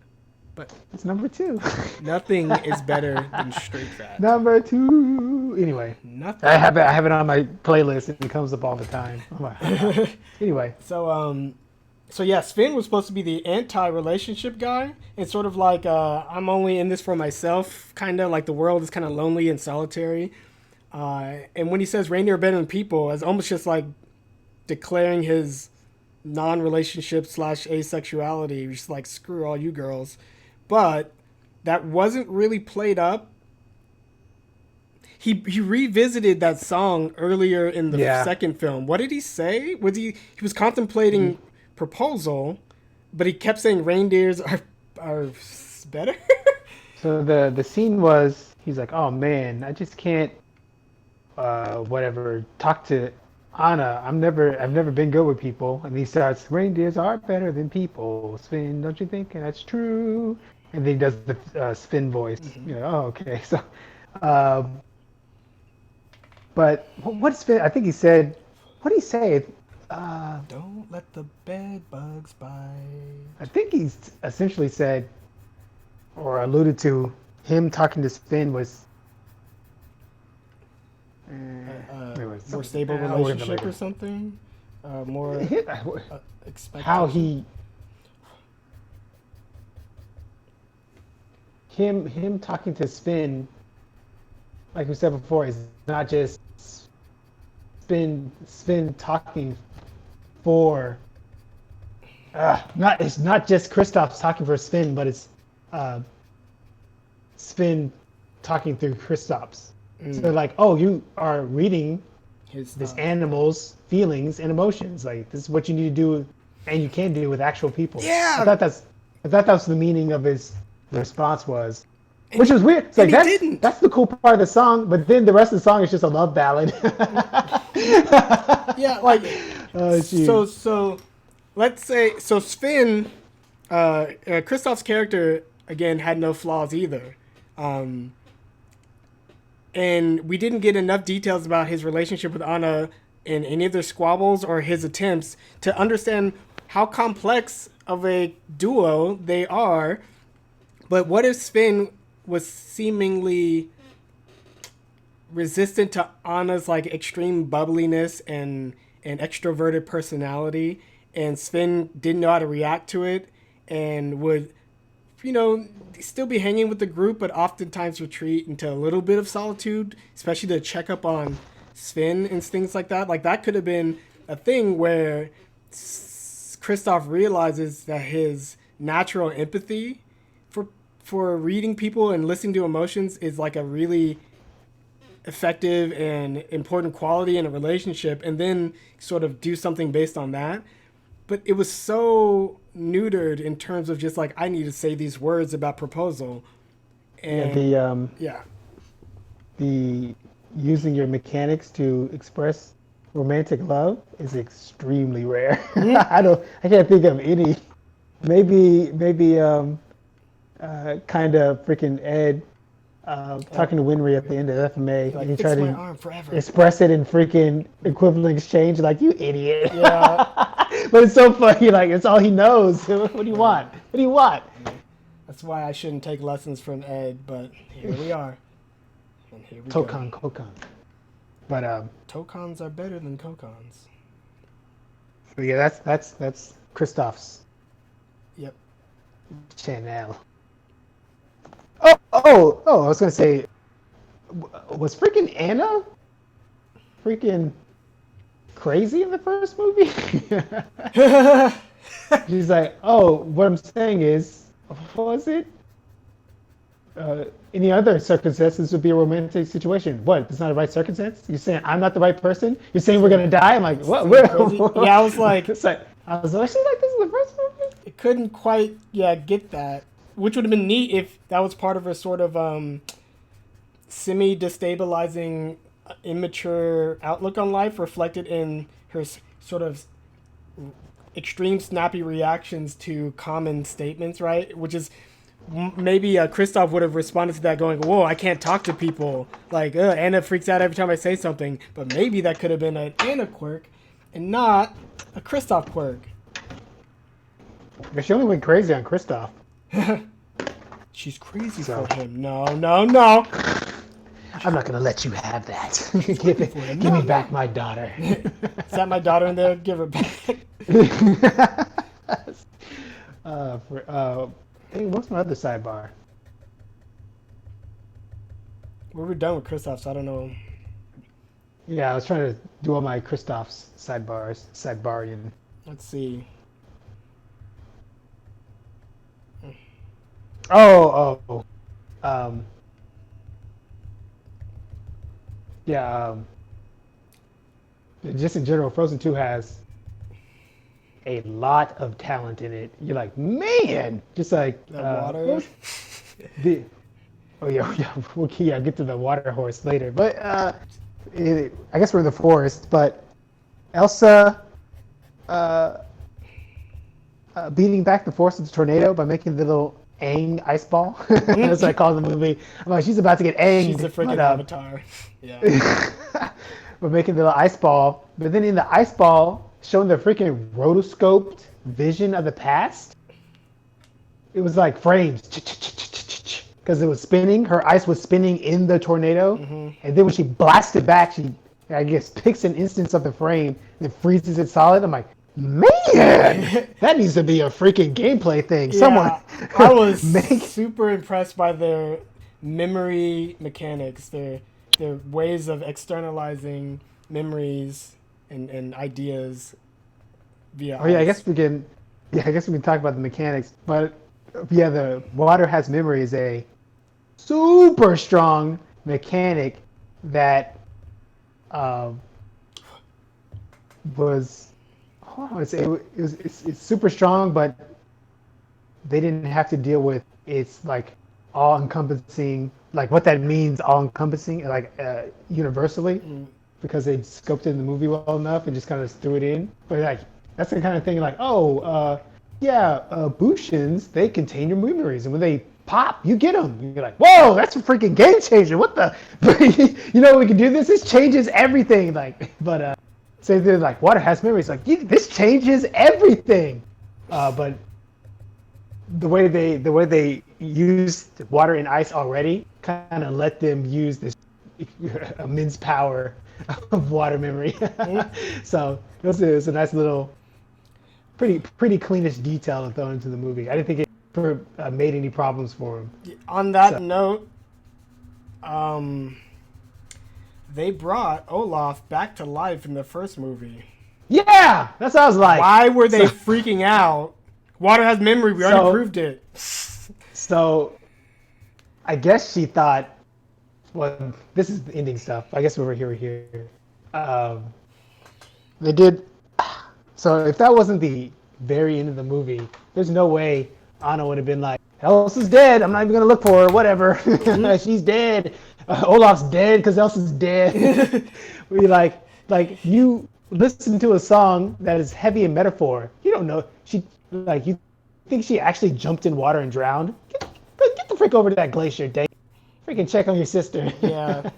But it's number 2. nothing is better than Street Rat. Number 2. Anyway, Nothing. I have it on my playlist and it comes up all the time. Anyway, so yeah, Sven was supposed to be the anti-relationship guy. It's sort of like I'm only in this for myself, kind of like the world is kind of lonely and solitary. And when he says reindeer are better than people, it's almost just like declaring his non-relationship / asexuality, just like screw all you girls. But that wasn't really played up. He revisited that song earlier in the second film. What did he say? He was contemplating proposal, but he kept saying reindeers are better. So the scene was, he's like, oh man, I just can't talk to Anna. I've never been good with people. And he starts, reindeers are better than people. Sven, don't you think? And that's true. And then he does the Sven voice. Mm-hmm. You know, oh, okay. So, but what's Sven? I think he said, what did he say? Don't let the bed bugs bite. I think he's essentially said, or alluded to, him talking to Sven was more stable relationship or something. More expected. How him talking to Sven, like we said before, is not just Sven talking for. It's not just Kristoff talking for Sven, but it's Sven talking through Kristoff's. So like, oh, you are reading this animal's feelings and emotions. Like, this is what you need to do, and you can do with actual people. Yeah. I thought that was the meaning of his response was, which was weird. It's like that's the cool part of the song, but then the rest of the song is just a love ballad. Yeah, like oh, so. Let's say Sven, Kristoff's character again had no flaws either. And we didn't get enough details about his relationship with Anna in any of their squabbles or his attempts to understand how complex of a duo they are. But what if Sven was seemingly resistant to Anna's like extreme bubbliness and extroverted personality, and Sven didn't know how to react to it and would, still be hanging with the group, but oftentimes retreat into a little bit of solitude, especially to check up on Sven and things like that. Like, that could have been a thing where Kristoff realizes that his natural empathy for reading people and listening to emotions is like a really effective and important quality in a relationship, and then sort of do something based on that. But it was so neutered in terms of just like, I need to say these words about proposal. And the using your mechanics to express romantic love is extremely rare. I can't think of any. Maybe kind of freaking Ed talking to Winry at the end of FMA, Like, and he fix tried my to arm forever. express it in freaking equivalent exchange, like, you idiot. Yeah. But it's so funny, like, it's all he knows. What do you want? What do you want? That's why I shouldn't take lessons from Ed, but here we are. And here we go. Kokon. But Tokons are better than Kokons. but yeah, that's Christoph's Yep. channel. Oh! I was gonna say, was freaking Anna freaking crazy in the first movie? She's like, oh, what I'm saying is, what was it? Any other circumstances would be a romantic situation. What? It's not a right circumstance? You're saying I'm not the right person? You're saying we're gonna die? I'm like, what? Crazy. Yeah, I was like, It's like, was she like this in the first movie? it couldn't quite, get that. Which would have been neat if that was part of her sort of semi-destabilizing, immature outlook on life, reflected in her sort of extreme snappy reactions to common statements, right? Which is maybe Kristoff would have responded to that going, whoa, I can't talk to people. Like, Anna freaks out every time I say something. But maybe that could have been an Anna quirk and not a Kristoff quirk. But she only went crazy on Kristoff. She's crazy So- for him. No. I'm not gonna let you have that. give me back my daughter. Is that my daughter in there? Give her back. Hey, what's my other sidebar? We were done with Kristoff, so I don't know. Yeah, I was trying to do all my Kristoff's sidebarian. Let's see. Yeah, just in general, Frozen 2 has a lot of talent in it. You're like, man, just like The water. what was we'll get to the water horse later. But I guess we're in the forest. But Elsa beating back the force of the tornado by making the little Aang ice ball. That's what I call the movie. I'm like, she's about to get Aang. She's a freaking avatar. Yeah. We're making the little ice ball, but then in the ice ball, showing the freaking rotoscoped vision of the past, it was like frames, because it was spinning. Her ice was spinning in the tornado, and then when she blasted back, she, I guess, picks an instance of the frame and freezes it solid. I'm like, man, that needs to be a freaking gameplay thing. Someone, I was make super impressed by their memory mechanics, their ways of externalizing memories and ideas via. Oh yeah, I ice. guess we can. Yeah, I guess we can talk about the mechanics. But yeah, the water has memory is a super strong mechanic that was. I want to say it's super strong, but they didn't have to deal with its like all-encompassing, like what that means, all-encompassing, like universally, because they scoped it in the movie well enough and just kind of threw it in. But like that's the kind of thing like, Bushins, they contain your memories, and when they pop, you get them. You're like, whoa, that's a freaking game changer. What the? You know, we can do this. This changes everything. Like, but same thing, like water has memories. Like this changes everything. But the way they used water and ice already kind of let them use this immense power of water memory. So it was a nice little, pretty cleanish detail to throw into the movie. I didn't think it made any problems for him. On that note, they brought Olaf back to life in the first movie. Yeah, that's what I was like. Why were they freaking out? Water has memory. We already proved it. So, I guess she thought, well, this is the ending stuff. I guess we're here. They did. So if that wasn't the very end of the movie, there's no way Anna would have been like, Elsa's dead. I'm not even gonna look for her. Whatever. She's dead. Olaf's dead because Elsa's dead. We like you listen to a song that is heavy in metaphor. You don't know you think she actually jumped in water and drowned? Get the frick over to that glacier, Dave. freaking check on your sister. Yeah.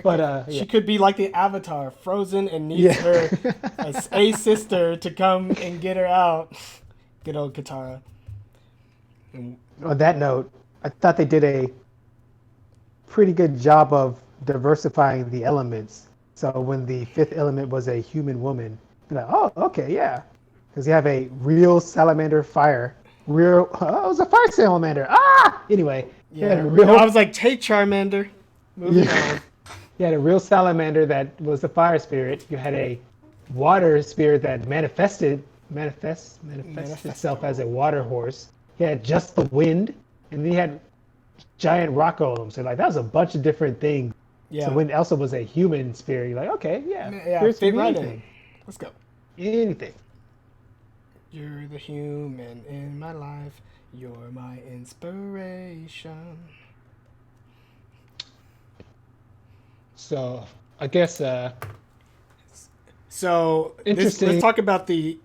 But She yeah. could be like the Avatar, frozen and needs her a sister to come and get her out. Good old Katara. On that note, I thought they did a pretty good job of diversifying the elements. So when the fifth element was a human woman, you're like, oh, okay, yeah, because you have a real salamander fire, real. Oh, it was a fire salamander. Ah, anyway, you had Yeah. a real. I was like, take Charmander. Moving Yeah. on. You had a real salamander that was the fire spirit. You had a water spirit that manifests itself as a water horse. You had just the wind, and then you had giant rock golems. So like that was a bunch of different things. Yeah. So when Elsa was a human spirit, you're like, okay, yeah, Yeah, spirits fit can be right anything. in. Let's go. Anything. You're the human in my life. You're my inspiration. So I guess So Interesting. let's talk about the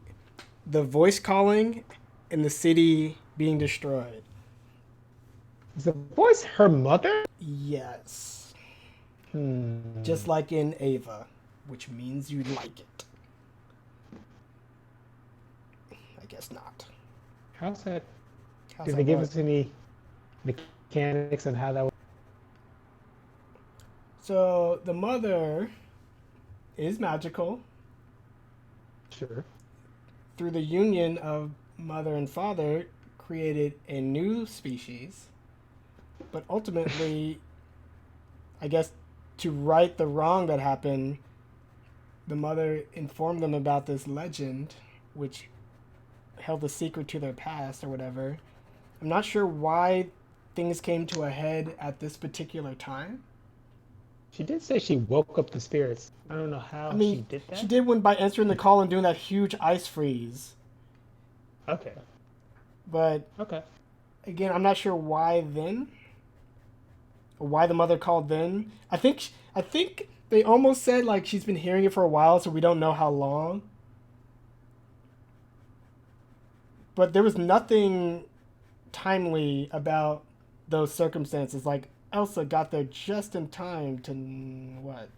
voice calling and the city being destroyed. is the voice her mother? Yes. Hmm. Just like in Ava, which means you like it. I guess not. How's that? How's Did that they give work? us any mechanics on how that was? So the mother is magical Sure. through the union of mother and father created a new species, but ultimately, I guess to right the wrong that happened, the mother informed them about this legend, which held a secret to their past or whatever. I'm not sure why things came to a head at this particular time. She did say she woke up the spirits. I don't know how I mean, she did that. she did one by answering the call and doing that huge ice freeze. Okay. But Okay. again, I'm not sure why then, or why the mother called then. I think they almost said like she's been hearing it for a while, so we don't know how long. But there was nothing timely about those circumstances. Like Elsa got there just in time to what?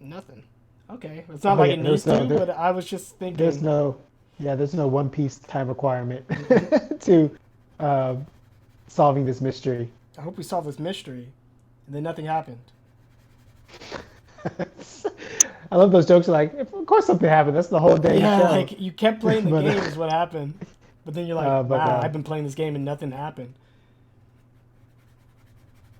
Nothing. Okay, it's not Oh, like yeah, it needs there's to, no- but I was just thinking. there's no One Piece time requirement to solving this mystery. I hope we solve this mystery, and then nothing happened. I love those jokes. Like, of course something happened. That's the whole day. Yeah, show. like you kept playing the But, game is what happened, but then you're like, but, wow, I've been playing this game and nothing happened.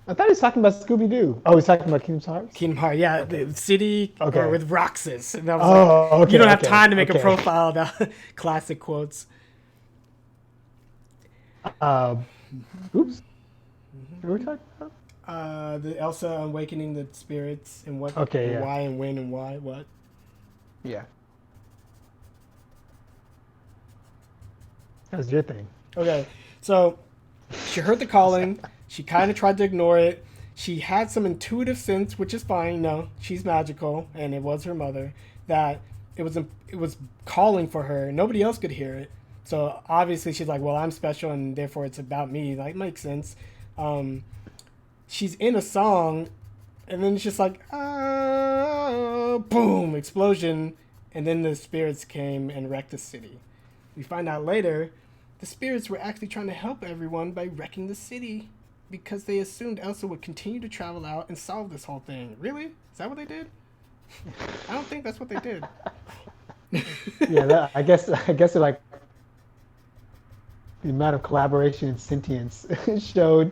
I thought he was talking about Scooby Doo. Oh, he's talking about Kingdom Hearts. Kingdom Hearts, yeah, the city Okay. or with Roxas, and I was Oh, like, okay. you don't have okay, time to make a okay. profile about classic quotes. Oops. What were we talking about? The Elsa awakening the spirits and what, Okay, and yeah. why and when and why what. Yeah. That was your thing. Okay, so she heard the calling. She kind of tried to ignore it. She had some intuitive sense, which is fine. No, she's magical, and it was her mother that it was calling for her. Nobody else could hear it. So obviously she's like, well, I'm special, and therefore it's about me. Like, makes sense. She's in a song, and then it's just like, boom, explosion, and then the spirits came and wrecked the city. We find out later the spirits were actually trying to help everyone by wrecking the city because they assumed Elsa would continue to travel out and solve this whole thing. Really? Is that what they did? I don't think that's what they did. Yeah, I guess it, like the amount of collaboration and sentience showed,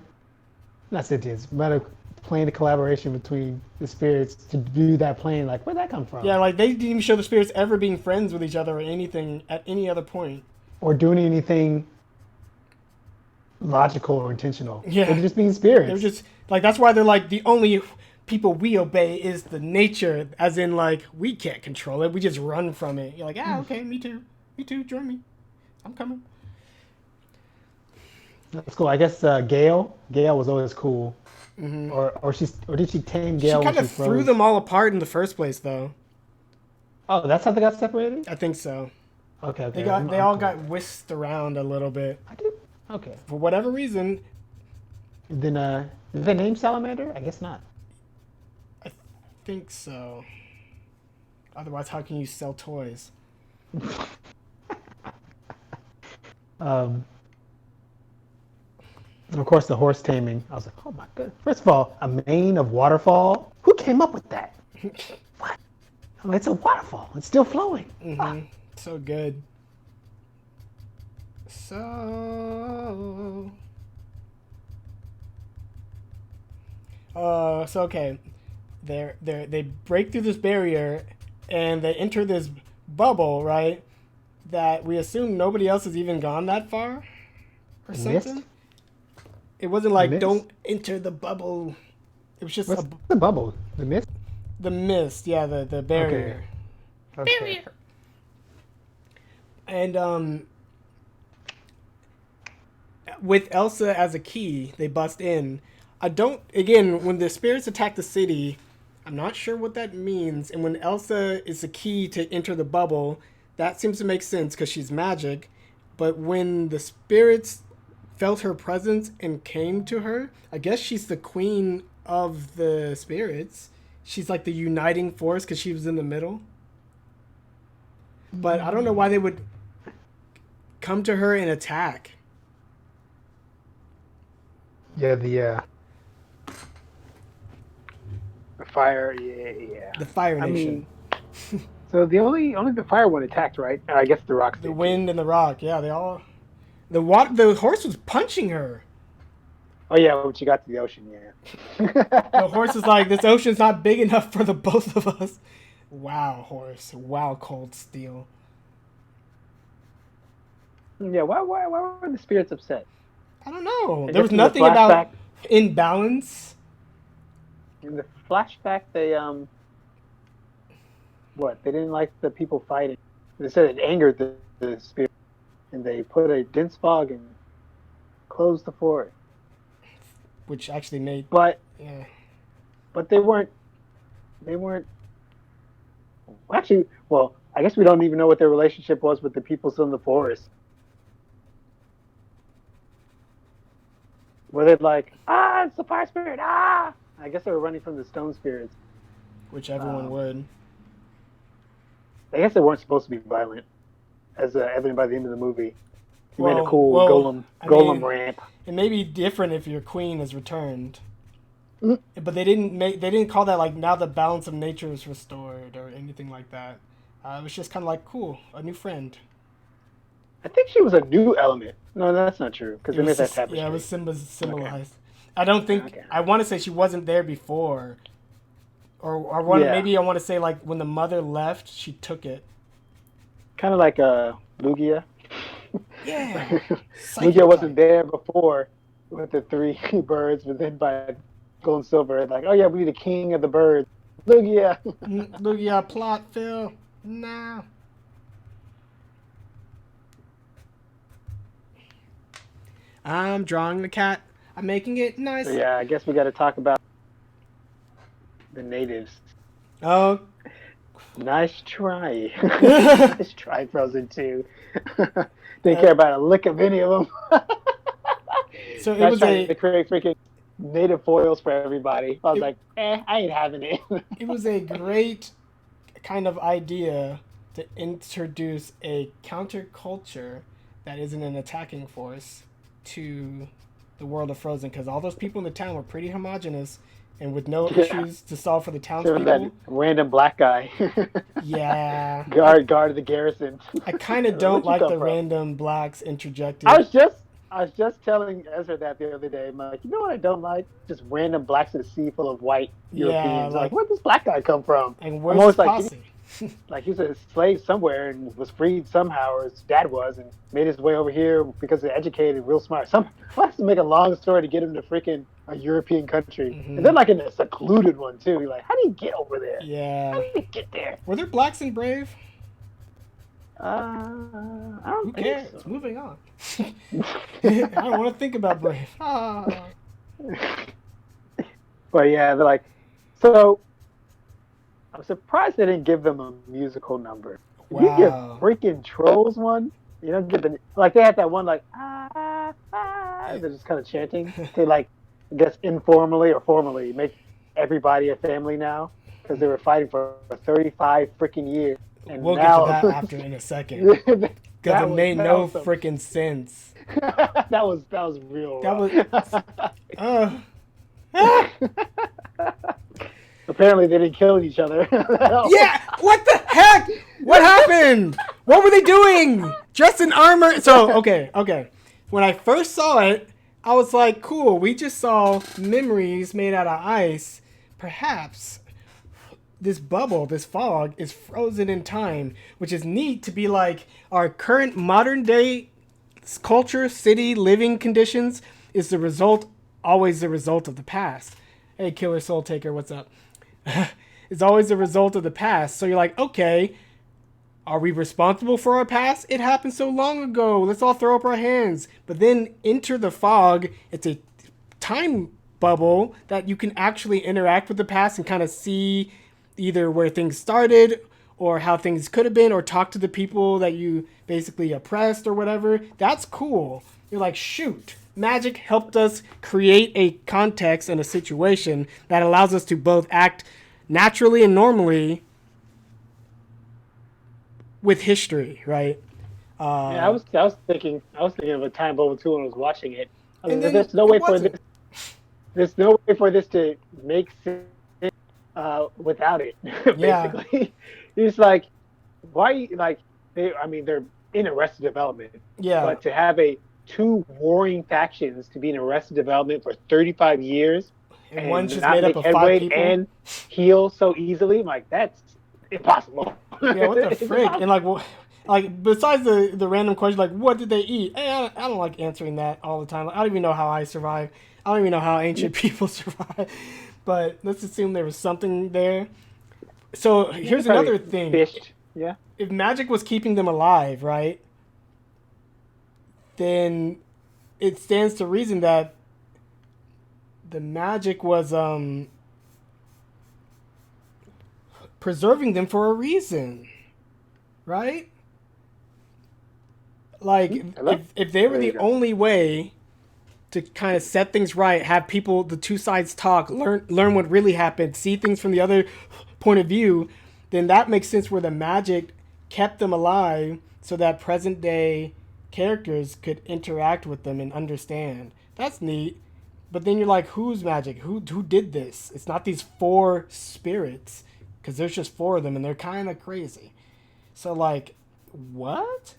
not sentience, amount of planned collaboration between the spirits to do that plane. Like, where'd that come from? Yeah, like they didn't even show the spirits ever being friends with each other or anything at any other point. Or doing anything logical or intentional. Yeah. They're just being spirits. They're just like, that's why they're like, the only people we obey is the nature, as in like we can't control it, we just run from it. You're like, okay, me too, join me, I'm coming. That's cool. I guess Gale was always cool. Or did she tame She Gale? kind when of she threw froze? them all apart in the first place, though. Oh, that's how they got separated. I think so. Okay. They all got whisked around a little bit I did. Okay. for whatever reason. And then, is they name Salamander? I guess not. I think so. Otherwise, how can you sell toys? Um, and of course, the horse taming. I was like, oh my god. First of all, a mane of waterfall. Who came up with that? What? Oh, it's a waterfall. It's still flowing. Mm-hmm. So good. So. So okay, they break through this barrier, and they enter this bubble, right? That we assume nobody else has even gone that far, or something. Mist? It wasn't like Mist? don't enter the bubble. It was just What's the bubble? The mist? the mist, yeah, the barrier. Okay. And with Elsa as a key, they bust in. I don't. Again, when the spirits attack the city, I'm not sure what that means. And when Elsa is the key to enter the bubble, that seems to make sense because she's magic. But when the spirits felt her presence and came to her, I guess she's the queen of the spirits. She's like the uniting force because she was in the middle. But I don't know why they would come to her and attack. Yeah, the Fire, yeah. The Fire I Nation. mean, so the only the fire one attacked, right? I guess the rocks. The did, wind and the rock, yeah, they all. The horse was punching her. Oh yeah, when she got to the ocean, yeah. The horse is like, this ocean's not big enough for the both of us. Wow, horse. Wow, Cold Steel. Yeah, why were the spirits upset? I don't know. I There was guess in the nothing about flashback- imbalance. In the flashback, they what? They didn't like the people fighting. They said it angered the spirit, and they put a dense fog and closed the forest. Which actually made. But Yeah. they weren't. Actually, well, I guess we don't even know what their relationship was with the people still in the forest. Were they like, it's the fire spirit, ah? I guess they were running from the stone spirits. Which everyone would. I guess they weren't supposed to be violent, as evident by the end of the movie. He made Well, a cool well, golem I mean- ramp. It may be different if your queen has returned. Mm. But they didn't call that like now the balance of nature is restored or anything like that. It was just kind of like cool, a new friend. I think she was a new element. No, that's not true because they It made was that just- tapestry. yeah, it was symbolized. I don't think Okay. I want to say she wasn't there before, or Yeah. maybe I want to say like when the mother left, she took it. Kind of like Lugia. Yeah, Lugia wasn't there before with the three birds, but then by gold and silver, like, oh yeah, we need the king of the birds. Lugia. Lugia plot, Phil. Nah. I'm drawing the cat. I'm making it nice. So yeah, I guess we got to talk about the natives. Oh, Nice try. Nice try, Frozen 2. Didn't care about a lick of any of them. so it I was was trying to a create freaking native foils for everybody. I was It- like, I ain't having it. it was a great kind of idea to introduce a counterculture that isn't an attacking force to the world of Frozen, because all those people in the town were pretty homogenous and with no Yeah. issues to solve for the There was that townspeople. random black guy. Yeah. guard of the garrison. I kind of Where'd don't you like come the from? random blacks interjected. I was just telling Ezra that the other day. I'm like, you know what I don't like? Just random blacks in a sea full of white Yeah, Europeans. like- Like, where'd this black guy come from? And always where's his like, posse? Like he was a slave somewhere and was freed somehow, or his dad was, and made his way over here because they're educated, real smart. Why has to make a long story to get him to freaking a European country, Mhm. and then like in a secluded one too. You're like, how do you get over there? How Yeah. do you get there? Were there blacks in Brave? I don't Who think cares? so. Moving on. I don't want to think about Brave. Ah. But yeah, they're like, so I'm surprised they didn't give them a musical number. If you give Wow. freaking trolls one, you don't give them like they had that one like they're just kind of chanting. They like I guess informally or formally, make everybody a family now because they were fighting for 35 freaking years, and We'll get to now that after in a second. Because it made no freaking sense. that was real. That rough. was. Apparently, they didn't kill each other. Yeah, what the heck? What happened? What were they doing? Dressed in armor? So, okay. When I first saw it, I was like, cool, we just saw memories made out of ice. Perhaps this bubble, this fog, is frozen in time, which is neat to be like our current modern day culture, city, living conditions is always the result of the past. Hey, Killer Soul Taker, what's up? It's always the result of the past. So you're like, okay, are we responsible for our past? It happened so long ago. Let's all throw up our hands. But then enter the fog. It's a time bubble that you can actually interact with the past and kind of see either where things started or how things could have been or talk to the people that you basically oppressed or whatever. That's cool. You're like, shoot. Magic helped us create a context and a situation that allows us to both act naturally and normally with history, right? Yeah, I was thinking of a time bubble too when I was watching it. I mean, then there's no way it for wasn't. there's no way for this to make sense without it. Yeah. Basically, it's like why like they're in Arrested Development, Yeah. but to have two warring factions to be in Arrested Development for 35 years And one's just not made up make of 5 headway people. and heal so easily, I'm like that's impossible. Yeah, what the It's frick? impossible. And like besides the random question, like, what did they eat? Hey, I don't like answering that all the time. Like, I don't even know how I survive. I don't even know how ancient people survive. But let's assume there was something there. So here's another thing. Fished. Yeah. If magic was keeping them alive, right? Then it stands to reason that the magic was preserving them for a reason, right? Like if they were the only way to kind of set things right, have people, the two sides talk, learn what really happened, see things from the other point of view, then that makes sense where the magic kept them alive so that present day characters could interact with them and understand. That's neat. But then you're like, who's magic? Who did this? It's not these 4 spirits, because there's just 4 of them and they're kind of crazy. So like, what?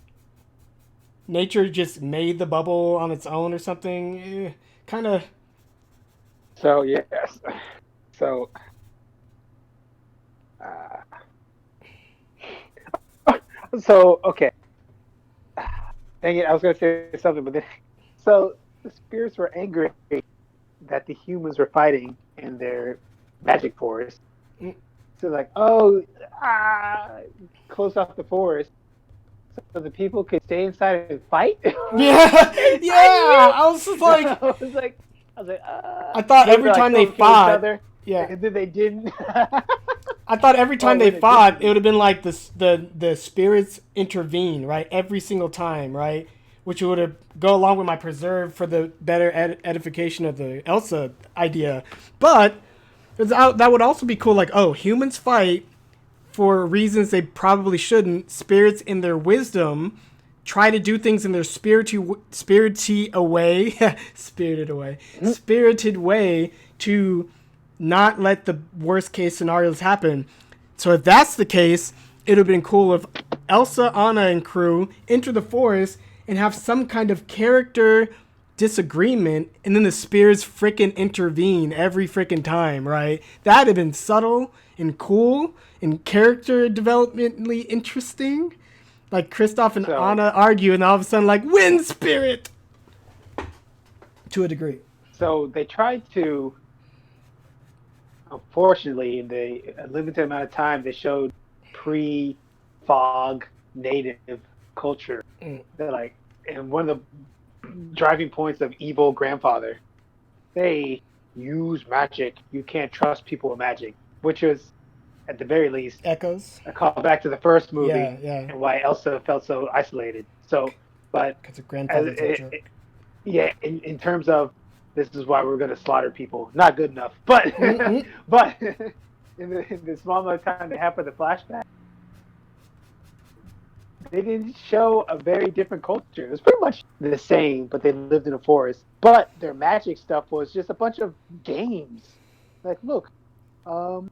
Nature just made the bubble on its own or something? Kind of. So yes. So. So okay. Dang it! I was gonna say something, but then so the spirits were angry that the humans were fighting in their magic forest. So like, close off the forest, so the people could stay inside and fight. Yeah, yeah. I was just like, I was like, I thought they every were, time like, they kill each fought, other, yeah. and then they didn't. I thought every time Oh, they when it fought, didn't. it would have been like the spirits intervene, right? Every single time, right? Which would have go along with my preserve for the better edification of the Elsa idea. But that would also be cool. Like, oh, humans fight for reasons they probably shouldn't. Spirits in their wisdom try to do things in their spirited way to not let the worst case scenarios happen. So if that's the case, it would have been cool if Elsa, Anna, and crew enter the forest and have some kind of character disagreement, and then the spirits frickin' intervene every frickin' time, right? That'd have been subtle and cool and character developmentally interesting. Like Kristoff and Anna argue, and all of a sudden, like, wind spirit! To a degree. So they tried to. Unfortunately, in the limited amount of time, they showed pre-fog native culture. They're like, and one of the driving points of Evil Grandfather, they use magic. You can't trust people with magic, which was, at the very least, Echoes. a call back to the first movie Yeah. and why Elsa felt so isolated. So, but Because of grandfather's a jerk. yeah, in terms of this is why we're gonna slaughter people. Not good enough, but Mm-mm. but in the small amount of time they have for the flashback, they didn't show a very different culture. It was pretty much the same, but they lived in a forest. But their magic stuff was just a bunch of games. Like, look, Oh,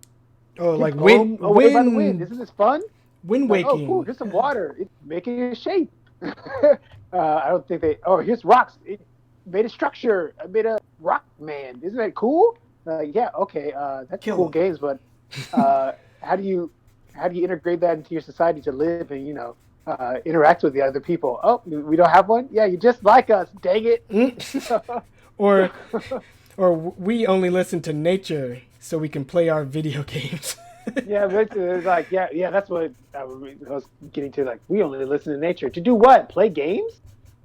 like blown away by the wind. wind, Isn't this fun? wind Like, oh, cool, waking. here's some water. It's making a shape. I don't think they. Oh, here's rocks. It made a structure. I made a rock man. Isn't that cool? Yeah, okay. That's Kill cool him. games, but how do you integrate that into your society to live and interact with the other people? Oh, we don't have one. Yeah, you just like us. Dang it. Mm. or or we only listen to nature so we can play our video games. Yeah, but it's like yeah. That's what I was getting to. Like, we only listen to nature to do what? Play games?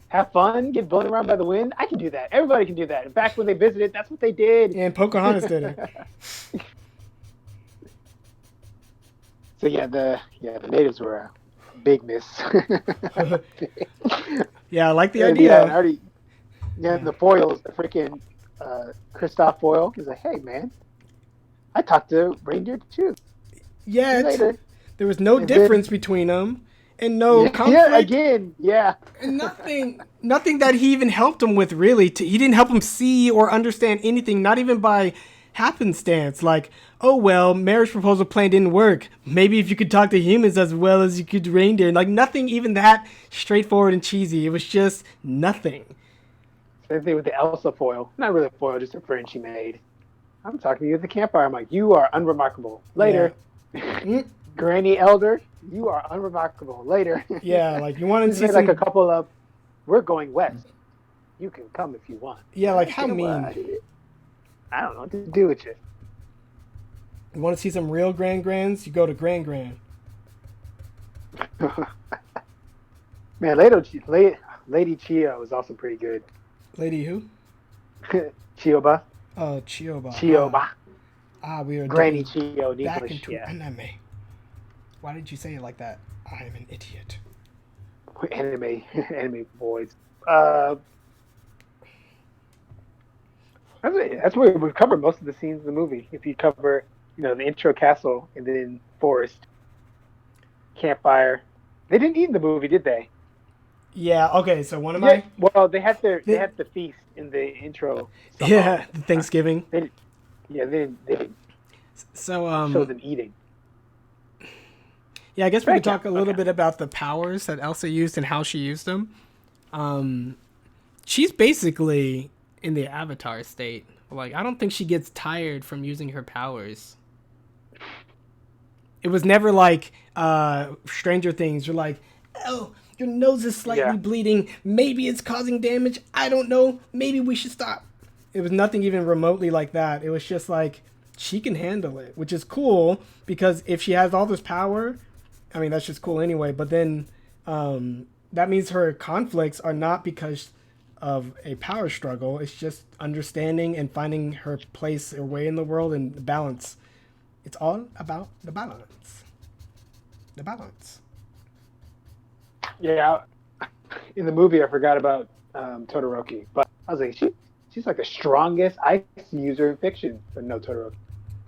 Have fun? Get blown around by the wind? I can do that. Everybody can do that. In fact, when they visited, that's what they did. And Pocahontas did it. So the natives were a big miss. Yeah, I like the And, idea. the foils, the freaking Christoph Foil. He's like, hey man, I talked to reindeer too. Yeah, Later. there was no And then- difference between them, and no Yeah, conflict, again, yeah. and nothing that he even helped him with. Really, he didn't help him see or understand anything, not even by happenstance. Like, oh well, marriage proposal plan didn't work. Maybe if you could talk to humans as well as you could reindeer, like nothing even that straightforward and cheesy. It was just nothing. Same thing with the Elsa foil. Not really a foil, just a friend she made. I'm talking to you at the campfire. I'm like, you are unremarkable. Later. Mm. Granny Elder, you are unremarkable. Later. Yeah, like you want to She see made some. like a couple of, we're going west. You can come if you want. Yeah, like how You know mean. what? I don't know what to do with you. You want to see some real grands? You go to Grand. Man, Lady Chio is also pretty good. Lady who? Chioba. Oh, Chioba. Chioba. We are Granny dipping Chio in back English. into Yeah. anime. Why did you say it like that? I am an idiot. Anime boys. That's where we cover most of the scenes in the movie. If you cover, the intro castle and then forest, campfire. They didn't eat in the movie, did they? Yeah. Okay. So one of Yeah. my Well, they had the feast in the intro. somehow. yeah the Thanksgiving. They didn't So show them eating. yeah, I guess we Right, could talk yeah, a little okay. bit about the powers that Elsa used and how she used them. She's basically in the Avatar state. Like, I don't think she gets tired from using her powers. It was never like Stranger Things. You're like, oh, your nose is slightly Yeah. bleeding. Maybe it's causing damage. I don't know. Maybe we should stop. It was nothing even remotely like that. It was just like, she can handle it, which is cool because if she has all this power, I mean, that's just cool anyway. But then that means her conflicts are not because of a power struggle. It's just understanding and finding her place or way in the world and the balance. It's all about the balance. The balance. Yeah. In the movie, I forgot about Todoroki, but I was like, she's like the strongest ice user in fiction, but no Todoroki.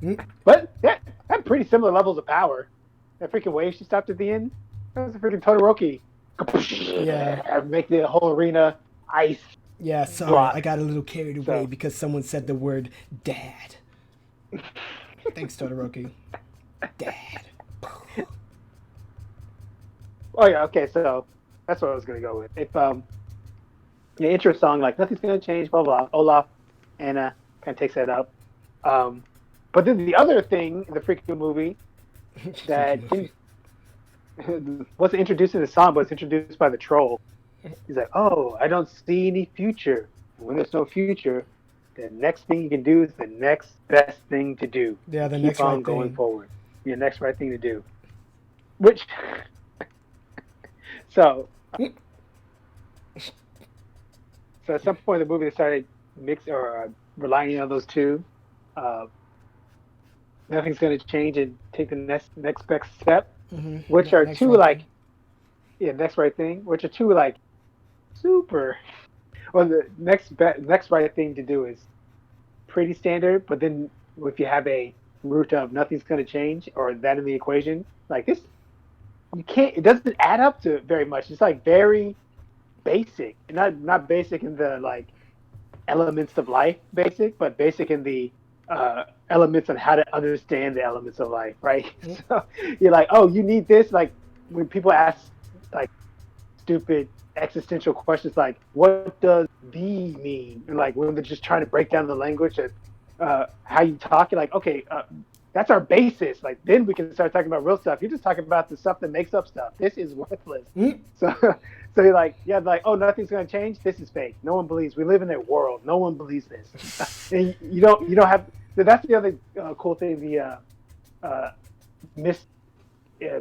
Mm. But that had pretty similar levels of power. That freaking wave she stopped at the end, that was a freaking Todoroki. Yeah. Make the whole arena ice. Yeah, sorry, Block. I got a little carried away So- because someone said the word dad. Thanks, Todoroki. Dad. Oh yeah, okay, so that's what I was gonna go with. If the intro song, like nothing's gonna change, blah blah. Olaf, Anna kind of takes that up. But then the other thing in the freaking movie that wasn't introduced in the song, but was introduced by the troll. He's like, "Oh, I don't see any future. When there's no future, the next thing you can do is the next best thing to do. Yeah, the Keep next on right going thing. forward. Your next right thing to do." Which, so at some point in the movie, they started relying on those two. Nothing's going to change and take the next best step, Mhm. which Next are two right thing. next right thing, which are two like super Well, the next right thing to do is pretty standard, but then if you have a root of nothing's going to change or that in the equation, like this, you can't. It doesn't add up to very much. It's like very basic, not basic in the like elements of life basic, but basic in the elements on how to understand the elements of life, right? So you're like, oh, you need this. Like when people ask like stupid existential questions like, what does "the" mean? And like when they're just trying to break down the language and how you talk, you're like, okay, that's our basis. Like then we can start talking about real stuff. You're just talking about the stuff that makes up stuff. This is worthless. So, so you're like, yeah, like, oh, nothing's gonna change. This is fake. No one believes. We live in a world. No one believes this. And you don't have. That's the other cool thing. The miss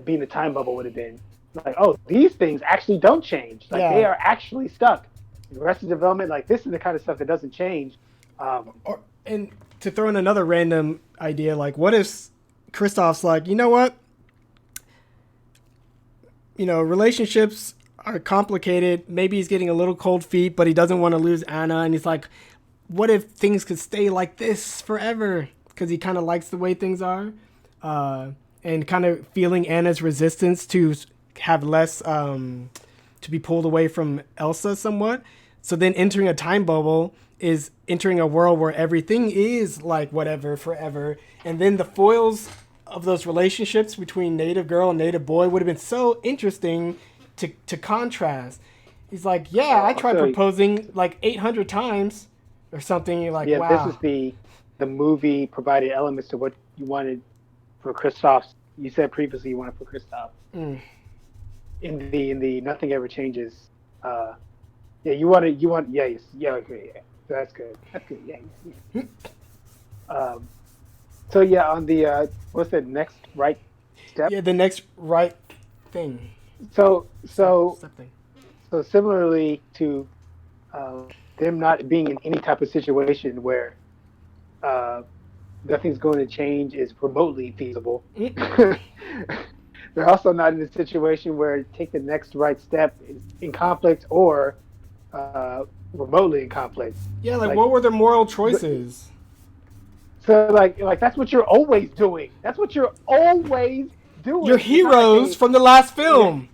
being a time bubble would have been like, oh, these things actually don't change. Like they are actually stuck. The rest of development, like this is the kind of stuff that doesn't change. And to throw in another random idea, like what if Kristoff's like, you know what? You know, relationships are complicated. Maybe he's getting a little cold feet, but he doesn't want to lose Anna. And he's like, what if things could stay like this forever? Because he kind of likes the way things are. And kind of feeling Anna's resistance to have less, to be pulled away from Elsa somewhat. So then entering a time bubble is entering a world where everything is like whatever forever. And then the foils of those relationships between native girl and native boy would have been so interesting to contrast. He's like, yeah, I tried proposing like 800 times or something. You're like, wow. This is the movie provided elements to what you wanted for Kristoff's. You said previously you wanted for Kristoff. In the Nothing Ever Changes. You want okay, yeah. That's good. Yeah. So yeah, on the what's the next right step? Yeah, the next right thing. So Something. So similarly to them not being in any type of situation where nothing's going to change is remotely feasible. They're also not in a situation where take the next right step is in conflict or remotely in conflict. Yeah, like what were their moral choices? So like that's what you're always doing. That's what you're always doing. Your heroes from the last film.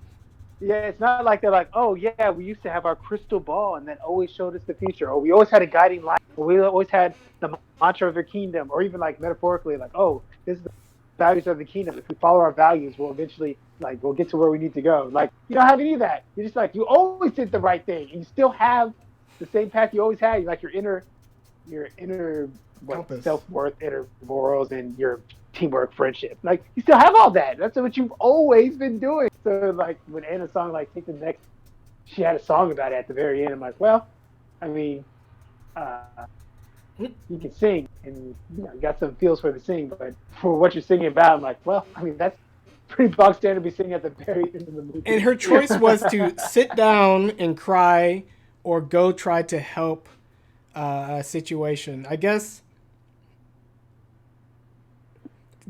Yeah, it's not like they're like, oh yeah, we used to have our crystal ball and that always showed us the future, or we always had a guiding light, or we always had the mantra of the kingdom, or even like metaphorically, like, oh, this is the values of the kingdom. If we follow our values, we'll eventually we'll get to where we need to go. Like you don't have any of that. You're just like you always did the right thing, and you still have the same path you always had. You're like your inner self-worth, inner morals, and your teamwork, friendship. Like you still have all that. That's what you've always been doing. So like when Anna's song like take the next, she had a song about it at the very end. I'm like, well, I mean, you can sing and you got some feels for the sing, but for what you're singing about, I'm like, well, I mean that's pretty bog standard to be singing at the very end of the movie. And her choice was to sit down and cry or go try to help a situation. I guess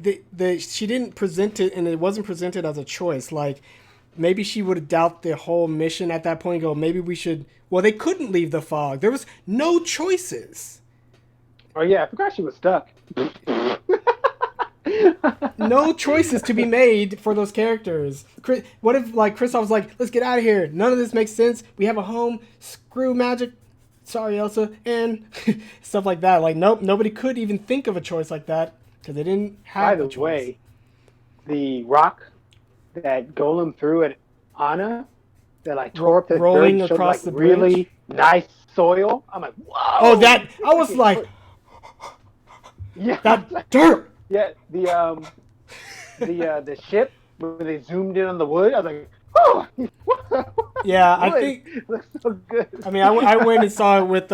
she didn't present it, and it wasn't presented as a choice. Like maybe she would doubt the whole mission at that point and go, maybe we should. Well, they couldn't leave the fog. There was no choices. Oh yeah, I forgot she was stuck. No choices to be made for those characters. What if like Kristoff was like, let's get out of here. None of this makes sense. We have a home. Screw magic. Sorry, Elsa. And stuff like that. Like, nope, nobody could even think of a choice like that because they didn't have a choice. By the way, the rock that Golem threw at Anna, that like tore up the rolling dirt, across showed, the bridge. Really nice soil. I'm like, whoa. Oh, that I was like, yeah, that dirt. Yeah, the ship when they zoomed in on the wood, I was like, oh. Yeah, I think it looks so good. I mean, I went and saw it with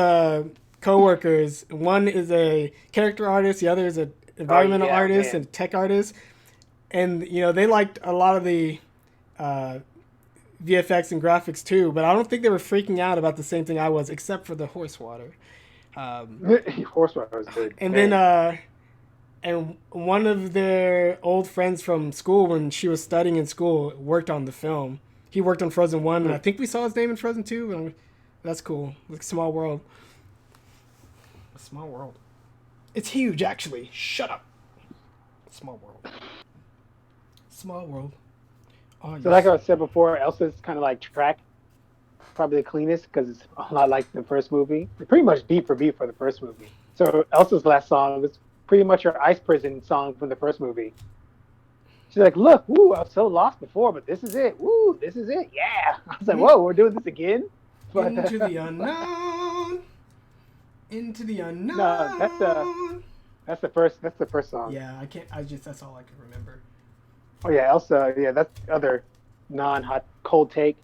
coworkers. One is a character artist, the other is an environmental artist and tech artist, and they liked a lot of the VFX and graphics too. But I don't think they were freaking out about the same thing I was, except for the horse water. Horse water was good. And then. And one of their old friends from school, when she was studying in school, worked on the film. He worked on Frozen 1, and I think we saw his name in Frozen 2. That's cool. Like Small World. A Small World. It's huge, actually. Shut up. Small World. Small World. Oh, So like I said before, Elsa's kind of like track, probably the cleanest because it's a lot like the first movie. Pretty much beat for beat for the first movie. So Elsa's last song was pretty much her Ice Prison song from the first movie. She's like, look, woo, I was so lost before, but this is it. Woo, this is it. Yeah. I was like, whoa, we're doing this again? But, Into the unknown. Into the unknown. No, that's the first song. Yeah, that's all I can remember. Oh yeah, Elsa, yeah, that's the other non-hot cold take.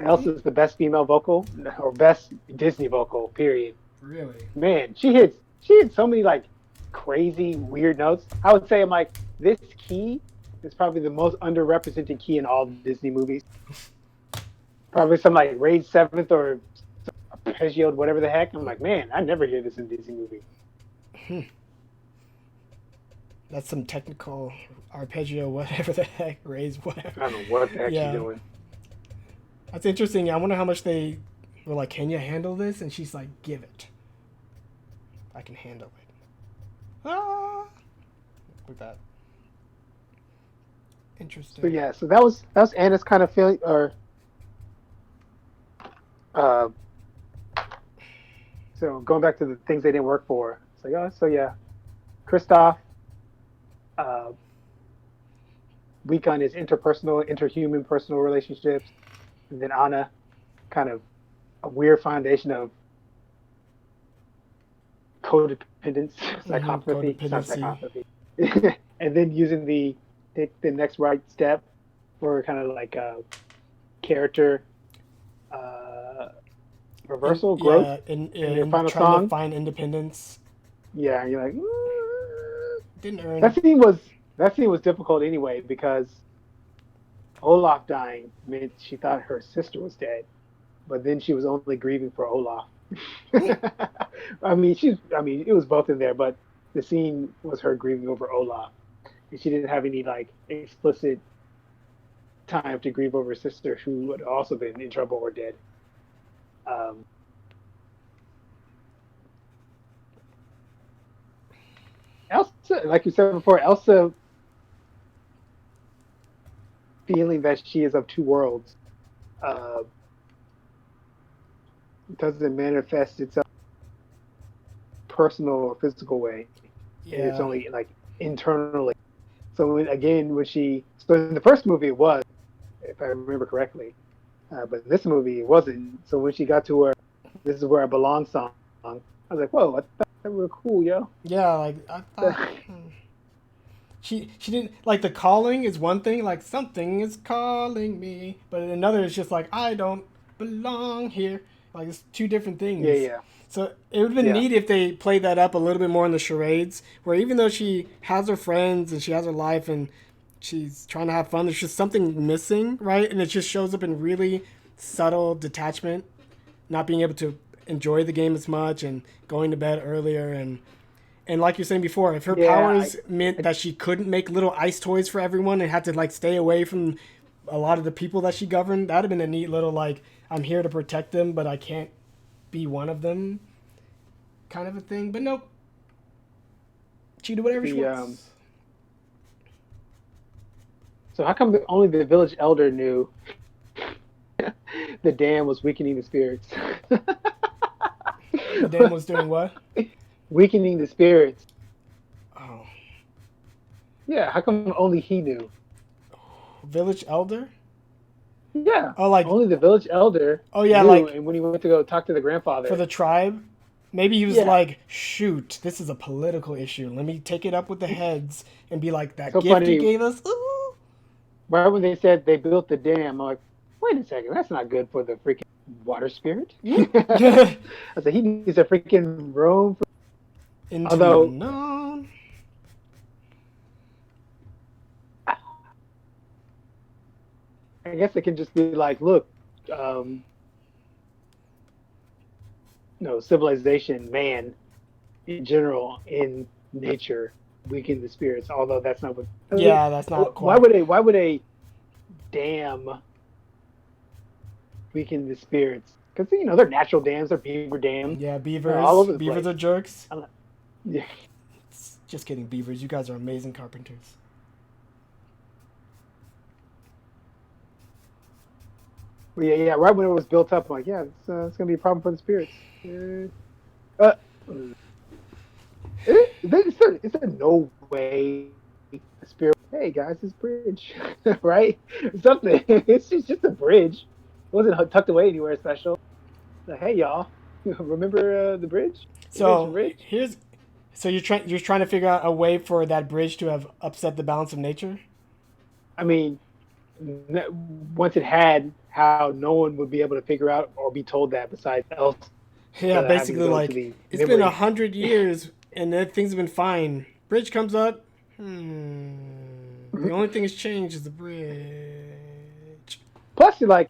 Elsa's the best female vocal or best Disney vocal, period. Really? Man, she hits so many like crazy weird notes. I would say I'm like, this key is probably the most underrepresented key in all Disney movies. Probably some like raised seventh or arpeggioed, whatever the heck. I'm like, man, I never hear this in a Disney movie. That's some technical arpeggio, whatever the heck, raised, whatever. I don't know what the heck she's doing. That's interesting. I wonder how much they were like, can you handle this? And she's like, give it. I can handle it. Ah! Like that. Interesting. So yeah, so that was Anna's kind of feeling, or so going back to the things they didn't work for. It's like, oh, so yeah, Kristoff, weak on his interhuman personal relationships, and then Anna, kind of a weird foundation of codependence, psychopathy, it's not psychopathy, and then using the next right step for kind of like a character reversal, growth in your final trying song. To find independence. Yeah, and you're like, didn't earn. That scene was difficult anyway because Olaf dying meant she thought her sister was dead, but then she was only grieving for Olaf. I mean, it was both in there, but the scene was her grieving over Olaf, and she didn't have any like explicit time to grieve over her sister, who would also been in trouble or dead. Elsa, like you said before, Elsa feeling that she is of two worlds doesn't manifest itself personal or physical way. Yeah. It's only like internally. So when in the first movie it was, if I remember correctly, but in this movie it wasn't. So when she got to her "This Is Where I Belong" song, I was like, whoa, I thought that was cool, yo. Yeah, like I thought she didn't like the calling is one thing, like something is calling me, but another is just like I don't belong here. Like it's two different things. Yeah. So it would have been neat if they played that up a little bit more in the charades, where even though she has her friends and she has her life and she's trying to have fun, there's just something missing, right? And it just shows up in really subtle detachment, not being able to enjoy the game as much and going to bed earlier and like you're saying before, if her powers meant that she couldn't make little ice toys for everyone and had to like stay away from a lot of the people that she governed, that'd have been a neat little like I'm here to protect them, but I can't be one of them kind of a thing. But nope. She did whatever she wants. So how come only the village elder knew the dam was weakening the spirits? The dam was doing what? Weakening the spirits. Oh. Yeah, how come only he knew? Village elder? Yeah. Oh, like only the village elder. Oh yeah, knew, like and when he went to go talk to the grandfather for the tribe, maybe he was like, "Shoot, this is a political issue. Let me take it up with the heads and be like that gift funny. you gave us." Ooh. Right when they said they built the dam, I'm like, wait a second, that's not good for the freaking water spirit. I said he needs a freaking roam. Into the unknown. I guess it can just be like, look, civilization, man, in general, in nature, weaken the spirits. Although that's not what. Yeah, that's not. Why would a dam weaken the spirits? because they're natural dams, they're beaver dams, Yeah, all over the beavers place. are jerks. Yeah. Just kidding, beavers. You guys are amazing carpenters. But yeah. Right when it was built up, I'm like, yeah, it's gonna be a problem for the spirits. Uh, is there no way the spirit? Hey guys, this bridge, right? Something. It's just a bridge. It wasn't tucked away anywhere special. Like, hey y'all, remember the bridge? So Bridge? you're trying to figure out a way for that bridge to have upset the balance of nature. I mean, once it had how no one would be able to figure out or be told that besides else. Yeah, having to basically go to like the it's been memory. 100 years and then things have been fine. Bridge comes up. The only thing that's changed is the bridge. Plus, you're like,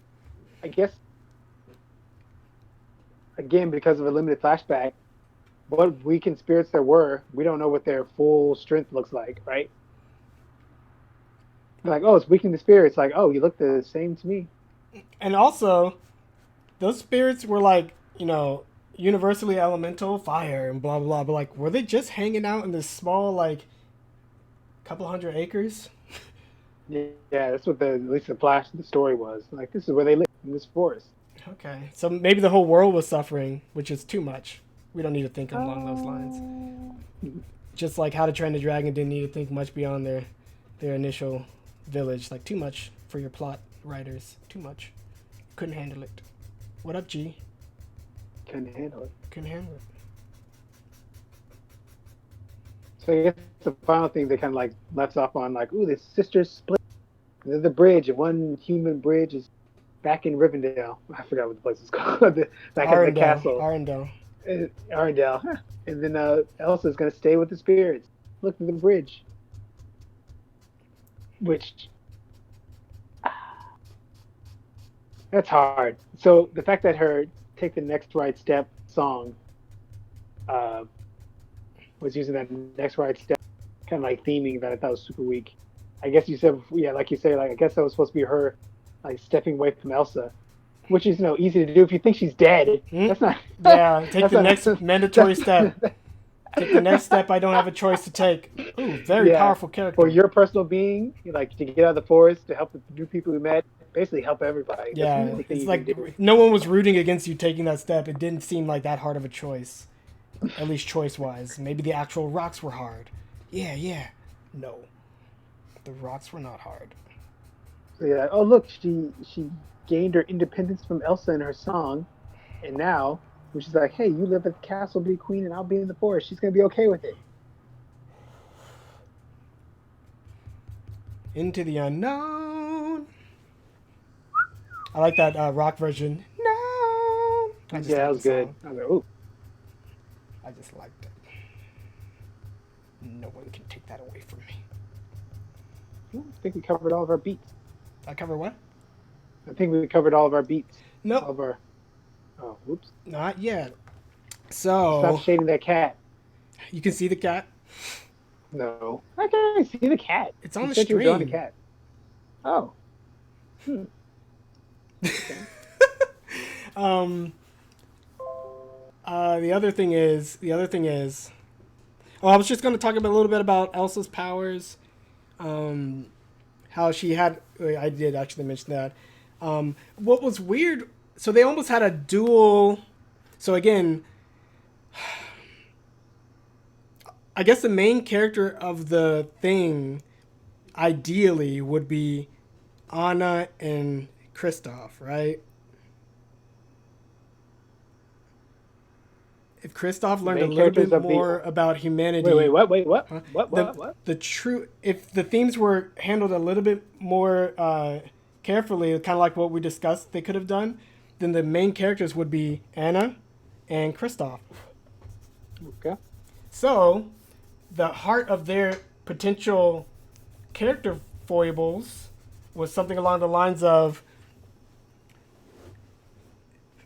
I guess, again, because of a limited flashback, what weakened spirits there were, we don't know what their full strength looks like, right? Like, oh, it's weakening the spirits. Like, oh, you look the same to me. And also, those spirits were like, universally elemental, fire and blah blah blah. But like, were they just hanging out in this small like couple hundred acres? Yeah, that's what at least the story was. Like, this is where they live, in this forest. Okay, so maybe the whole world was suffering, which is too much. We don't need to think along those lines. Just like How to Train the Dragon didn't need to think much beyond their initial village. Like, too much for your plot writers. Too much. Couldn't handle it. What up, G? Couldn't handle it. Couldn't handle it. So I guess the final thing they kind of like left off on, like, ooh, the sisters split. There's a bridge, and one human bridge is back in Rivendell. I forgot what the place is called. Back at the castle. Arendelle. Arendelle. And then Elsa's going to stay with the spirits. Look at the bridge. Which, that's hard. So the fact that her Take the Next Right Step song was using that next right step kind of like theming that I thought was super weak. I guess you said, yeah, like you say, like I guess that was supposed to be her like stepping away from Elsa, which is easy to do if you think she's dead. That's not. Yeah, take the next mandatory step. Take the next step. I don't have a choice to take. Ooh, very powerful character. For your personal being, like to get out of the forest to help the new people we met, basically help everybody. Yeah, it's like no one was rooting against you taking that step. It didn't seem like that hard of a choice, at least choice-wise. Maybe the actual rocks were hard. Yeah. No, the rocks were not hard. So yeah. Oh look, she gained her independence from Elsa in her song, and now, which is like, hey, you live at the castle, be queen, and I'll be in the forest. She's gonna be okay with it. Into the unknown. I like that rock version. No. Yeah, that was good. I was like, ooh. I just liked it. No one can take that away from me. I think we covered all of our beats. I cover what? I think we covered all of our beats. No. All of our. Oh, whoops. Not yet. So. Stop shading that cat. You can see the cat? No. I can't see the cat. It's on You the said you were drawing stream. the cat. Oh. The other thing is, oh, I was just going to talk a little bit about Elsa's powers. How she had, I did actually mention that. What was weird, so they almost had a dual, so again, I guess the main character of the thing, ideally, would be Anna and Kristoff, right? If Kristoff learned a little bit more about humanity. Wait, what? Huh? What? The true, if the themes were handled a little bit more carefully, kind of like what we discussed, they could have done, then the main characters would be Anna and Kristoff. Okay. So, the heart of their potential character foibles was something along the lines of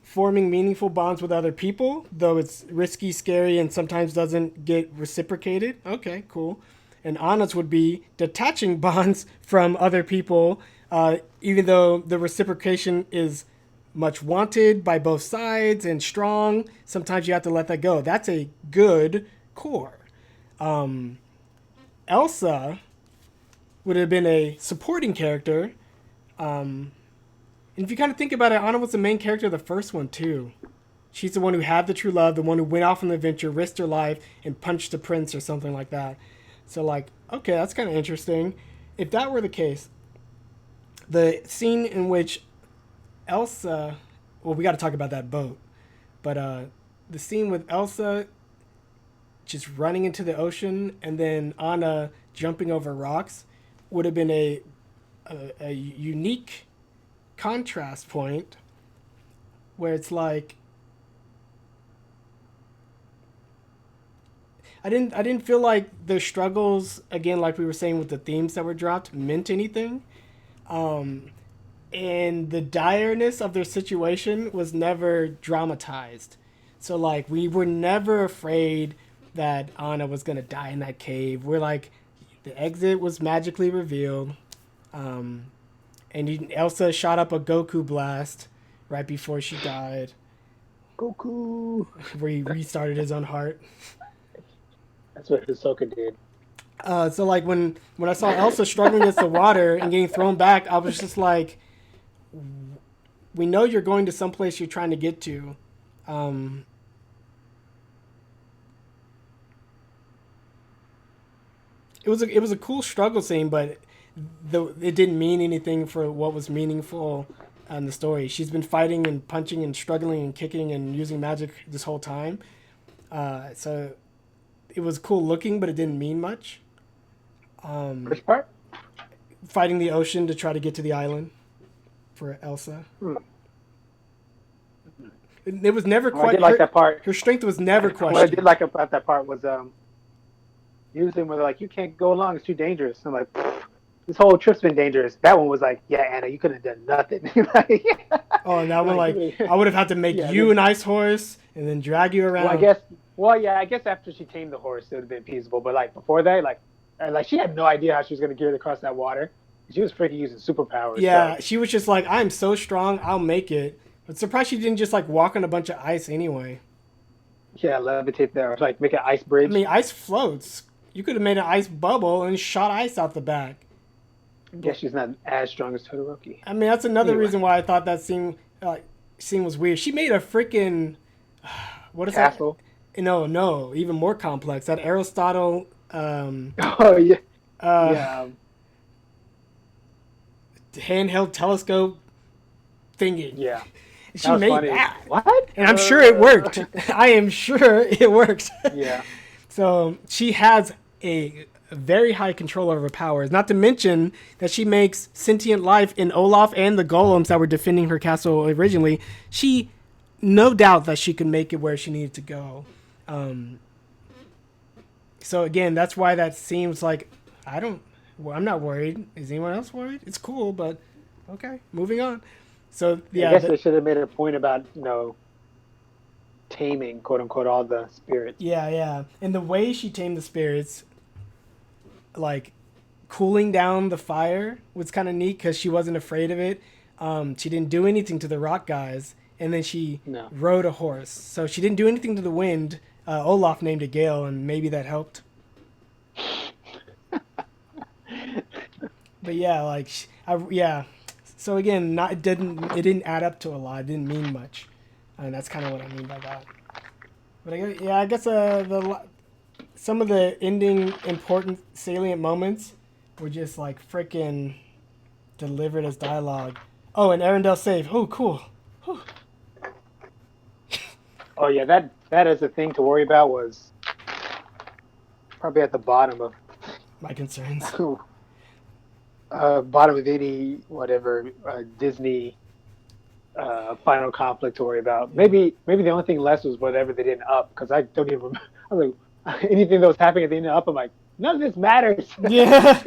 forming meaningful bonds with other people, though it's risky, scary, and sometimes doesn't get reciprocated. Okay, cool. And Anna's would be detaching bonds from other people, even though the reciprocation is much wanted by both sides and strong. Sometimes you have to let that go. That's a good core. Elsa would have been a supporting character. And if you kind of think about it, Anna was the main character of the first one too. She's the one who had the true love, the one who went off on the adventure, risked her life, and punched the prince or something like that. So, like, okay, that's kind of interesting. If that were the case, the scene in which Elsa... Well, we got to talk about that boat. But the scene with Elsa just running into the ocean and then Anna jumping over rocks would have been a unique contrast point where it's like... I didn't feel like the struggles, again, like we were saying with the themes that were dropped, meant anything. And the direness of their situation was never dramatized. So, like, we were never afraid that Anna was going to die in that cave. We're like, the exit was magically revealed. And Elsa shot up a Goku blast right before she died. Goku. Where he restarted his own heart. That's what Hisoka did. So like when I saw Elsa struggling against the water and getting thrown back, I was just like, we know you're going to someplace you're trying to get to. It was a cool struggle scene, but it didn't mean anything for what was meaningful in the story. She's been fighting and punching and struggling and kicking and using magic this whole time. So it was cool looking, but it didn't mean much. Which part? Fighting the ocean to try to get to the island for Elsa. It was never I quite... did like that part. Her strength was never What I questioned. did like about that part was usually when they're like, you can't go along, it's too dangerous. I'm like, this whole trip's been dangerous. That one was like, yeah, Anna, you could have done nothing. Oh, and that one, like, I would have had to make you an ice horse and then drag you around. I guess after she tamed the horse, it would have been feasible. But like before that, like she had no idea how she was going to get it across that water. She was freaking using superpowers. Yeah, so. She was just like, I'm so strong, I'll make it. But surprised she didn't just like walk on a bunch of ice anyway. Yeah, levitate there, or like make an ice bridge. I mean, ice floats. You could have made an ice bubble and shot ice out the back. I guess she's not as strong as Todoroki. I mean, that's another reason why I thought that scene was weird. She made a freaking what is castle? That? No, even more complex. That Aristotle. Oh yeah. Yeah. Handheld telescope thingy. Yeah. She made funny. That. What? And I'm sure it worked. I am sure it worked. Yeah. So she has a very high control over her powers. Not to mention that she makes sentient life in Olaf and the golems that were defending her castle originally. She, no doubt that she could make it where she needed to go. So again, that's why that seems like, I'm not worried. Is anyone else worried? It's cool, but okay, moving on. So yeah, I guess they should have made a point about, taming, quote unquote, all the spirits. Yeah. And the way she tamed the spirits, like cooling down the fire, was kind of neat because she wasn't afraid of it. She didn't do anything to the rock guys, and then she rode a horse. So she didn't do anything to the wind. Olaf named it Gale, and maybe that helped. But yeah, So again, it didn't add up to a lot. It didn't mean much, and that's kind of what I mean by that. But I guess some of the ending important salient moments were just like freaking delivered as dialogue. Oh, and Arendelle saved. Oh, cool. Whew. Oh yeah, that is a thing to worry about. Was probably at the bottom of my concerns. Bottom of any Disney final conflict to worry about. Maybe the only thing less was whatever they didn't up, because I don't even remember. I was like, anything that was happening at the end of up, I'm like, none of this matters. Yeah.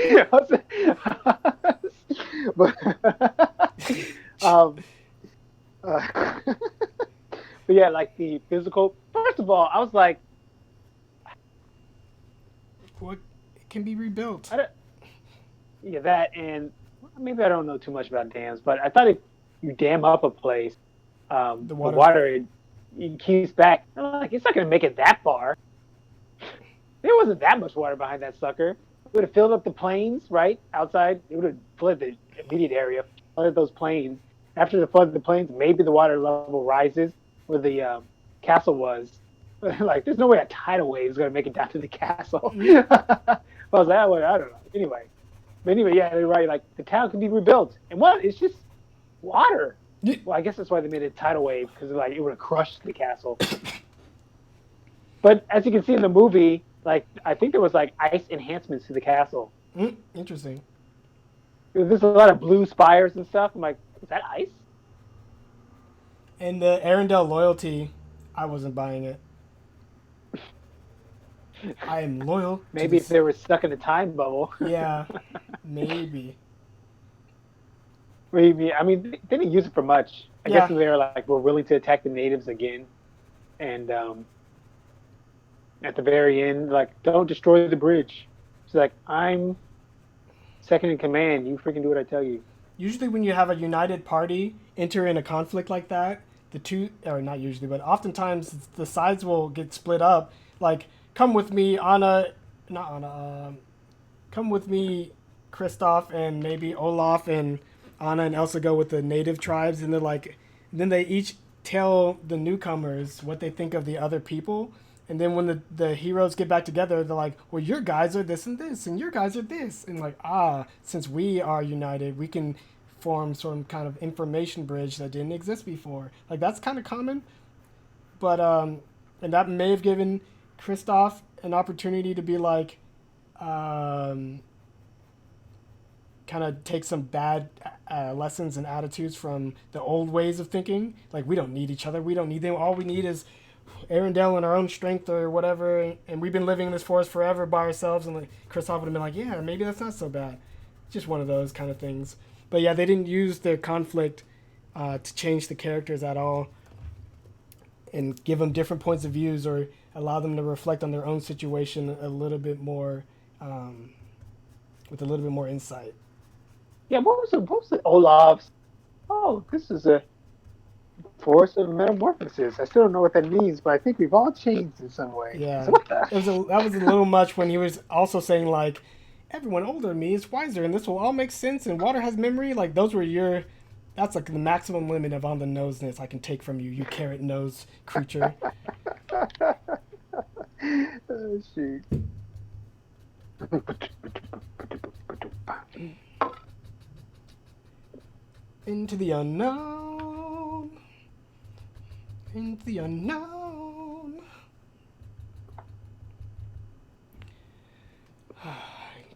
But yeah, like the physical. First of all, I was like, what can be rebuilt? Yeah, that, and maybe I don't know too much about dams, but I thought if you dam up a place, the water. water it keeps back. I'm like, it's not gonna make it that far. There wasn't that much water behind that sucker. It would have filled up the plains, right? Outside, it would have flooded the immediate area, flooded those plains. After the flood of the plains, maybe the water level rises where the castle was. Like, there's no way a tidal wave is going to make it down to the castle. I was like, well, I don't know. Anyway, yeah, you're right. Like, the town can be rebuilt. And what? It's just water. Well, I guess that's why they made it a tidal wave, because like it would have crushed the castle. But as you can see in the movie, like I think there was like ice enhancements to the castle. Interesting. There's a lot of blue spires and stuff. I'm like, is that ice? And the Arendelle loyalty, I wasn't buying it. I am loyal. Maybe if they were stuck in a time bubble. Yeah, maybe. I mean, they didn't use it for much. I guess they were like, we're willing to attack the natives again, and at the very end, like, don't destroy the bridge. She's like, I'm second in command. You freaking do what I tell you. Usually, when you have a united party enter in a conflict like that, not usually, but oftentimes the sides will get split up. Like, come with me, come with me, Kristoff, and maybe Olaf and Anna and Elsa go with the native tribes, and then they each tell the newcomers what they think of the other people. And then when the heroes get back together, they're like, well, your guys are this and this, and your guys are this. And like, since we are united, we can form some kind of information bridge that didn't exist before. Like, that's kind of common. But, and that may have given Kristoff an opportunity to be like, kind of take some bad lessons and attitudes from the old ways of thinking. Like, we don't need each other. We don't need them. All we need is Arendelle and our own strength or whatever, and we've been living in this forest forever by ourselves. And like Kristoff would have been like, yeah, maybe that's not so bad. Just one of those kind of things. But yeah, they didn't use their conflict to change the characters at all and give them different points of views or allow them to reflect on their own situation a little bit more, with a little bit more insight. Yeah, what was the Olaf's? Oh, this is a force of metamorphosis. I still don't know what that means, but I think we've all changed in some way. Yeah, so that was a little much when he was also saying like, everyone older than me is wiser, and this will all make sense. And water has memory. Like those were that's like the maximum limit of on the noseness I can take from you, you carrot nose creature. Oh shoot. Into the unknown. Into the unknown.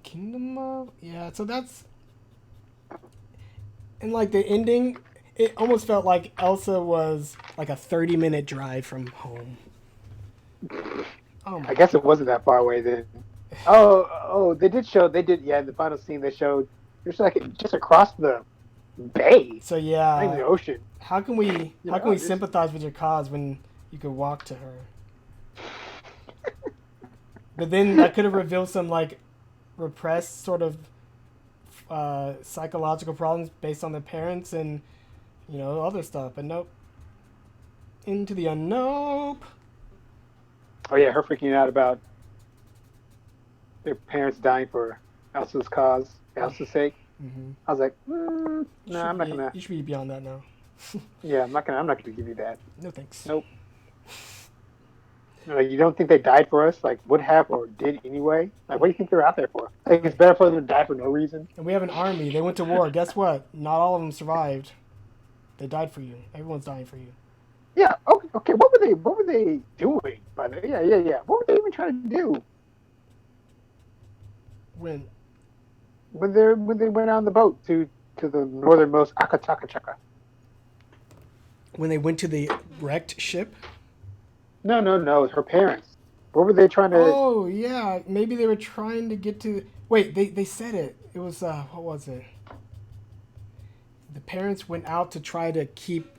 Kingdom of... Yeah, so that's... And, like, the ending, it almost felt like Elsa was, like, a 30-minute drive from home. Oh I guess it wasn't that far away then. Oh, they did, yeah, in the final scene they showed, there's like, just across the bay. So, yeah. Not even the ocean. How can we sympathize with your cause when you could walk to her? But then that could have revealed some, like, repressed sort of psychological problems based on their parents and, you know, other stuff. But nope. Into the unknown. Oh, yeah, her freaking out about their parents dying for Elsa's cause, Elsa's sake. Mm-hmm. I was like, no, I'm not gonna. You should be beyond that now. Yeah, I'm not gonna give you that. No thanks. Nope. Like, you don't think they died for us? Like, would have or did anyway? Like, what do you think they're out there for? Like, it's better for them to die for no reason. And we have an army. They went to war. Guess what? Not all of them survived. They died for you. Everyone's dying for you. Yeah. Okay. What were they doing? By the way? Yeah. What were they even trying to do? When they went on the boat to the northernmost Akatakachaka. When they went to the wrecked ship? No. Her parents. What were they trying to... Oh, yeah. Maybe they were trying to get to... Wait, they said it. It was, what was it? The parents went out to try to keep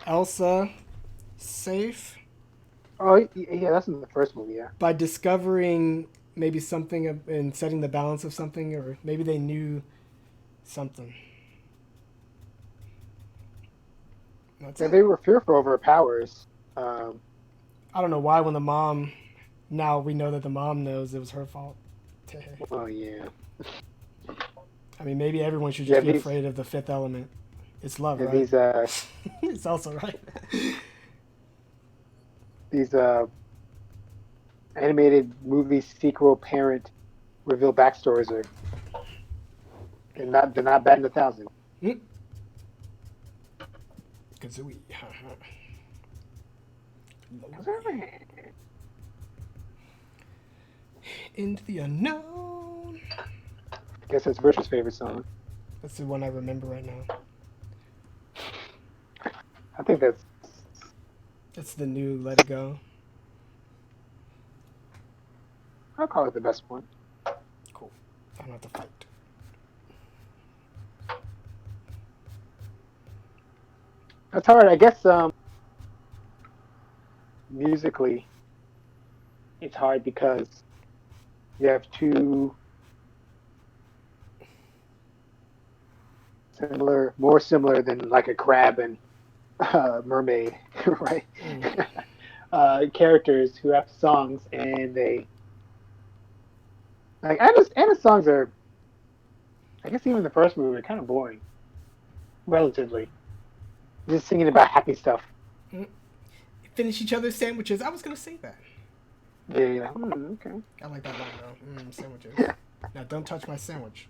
Elsa safe. Oh, yeah, that's in the first movie, yeah. By discovering maybe something and setting the balance of something, or maybe they knew something. That's Yeah, it. they were fearful of her powers. I don't know why when the mom. Now we know that the mom knows it was her fault. Well, yeah. I mean, maybe everyone should Yeah, just be afraid of the fifth element. It's love, right? these It's also right. these animated movie sequel parent reveal backstories are they're not batting 1,000. Kazooie. Into the unknown. Guess that's Richard's favorite song. That's the one I remember right now. I think that's It's the new Let It Go. I'll call it the best one. Cool. I don't have to fight. That's hard. I guess musically, it's hard because you have two more similar than like a crab and mermaid, right? Characters who have songs, and they like Anna's songs are, I guess even the first movie, are kind of boring, relatively. Just singing about happy stuff. Finish each other's sandwiches. I was gonna say that. Yeah. Okay. I like that line though. Sandwiches. Now don't touch my sandwich.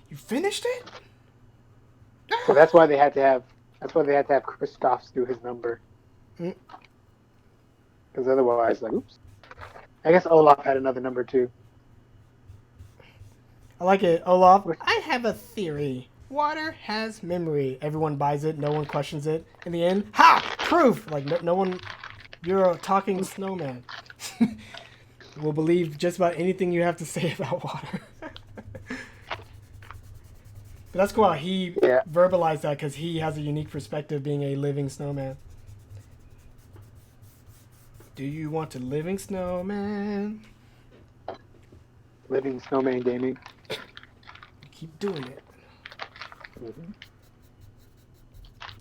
You finished it? So that's why they had to have Kristoff do his number. Because otherwise, like, oops. I guess Olaf had another number too. I like it. Olaf, I have a theory. Water has memory. Everyone buys it. No one questions it. In the end, ha! Proof! Like, no one... You're a talking snowman. Will believe just about anything you have to say about water. But that's cool how he verbalized that, because he has a unique perspective being a living snowman. Do you want a living snowman? Living Snowman Gaming. Keep doing it.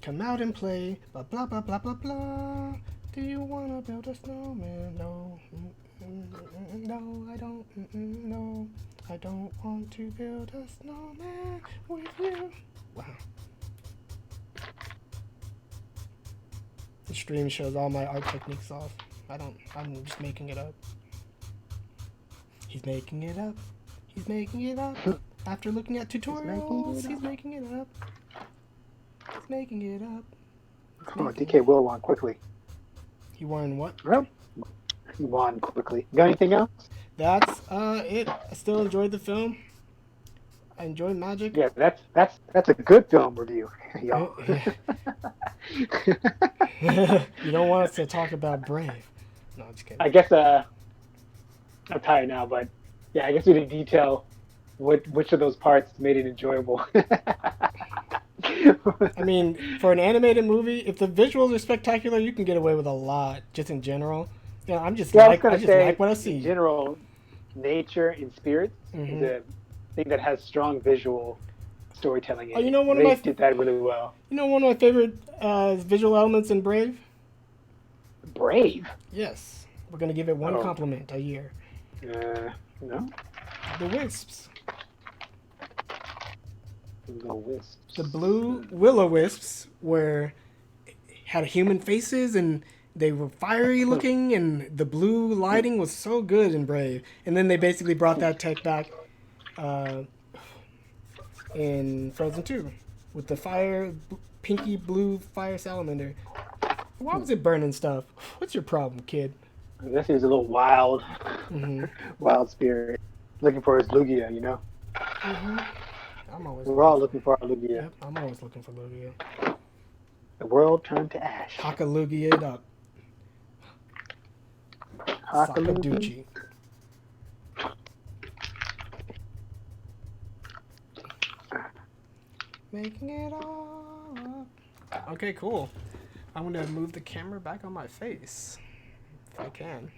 Come out and play. Blah, blah, blah, blah, blah, blah. Do you want to build a snowman? No. No, I don't. No. I don't want to build a snowman with you. Wow. The stream shows all my art techniques off. I'm just making it up. He's making it up. He's making it up. After looking at tutorials, he's making it up. He's making it up. Oh, DK Will won quickly. He won what? Well, he won quickly. Got anything else? That's it. I still enjoyed the film. I enjoyed Magic. Yeah, that's a good film review, y'all. You don't want us to talk about Brave. No, I'm just kidding. I guess I'm tired now, but yeah, I guess we didn't detail which of those parts made it enjoyable. I mean, for an animated movie, if the visuals are spectacular, you can get away with a lot. Just in general, you know, I just like what I see. In general, nature and spirits is a thing that has strong visual storytelling. Oh, you know, they did that really well. You know, one of my favorite visual elements in Brave. Brave. Yes, we're gonna give it one compliment a year. No. The wisps. The wisps. The blue will-o-wisps had human faces and they were fiery looking, and the blue lighting was so good in Brave. And then they basically brought that tech back in Frozen 2 with the pinky blue fire salamander. Why was it burning stuff? What's your problem, kid? I guess he was a little wild, wild spirit, looking for his Lugia, you know. We're all looking for our Lugia. Yep, I'm always looking for Lugia. The world turned to ash. Haka Lugia it up. Sakaduchi. Making it all up. Okay, cool. I'm gonna move the camera back on my face, if I can.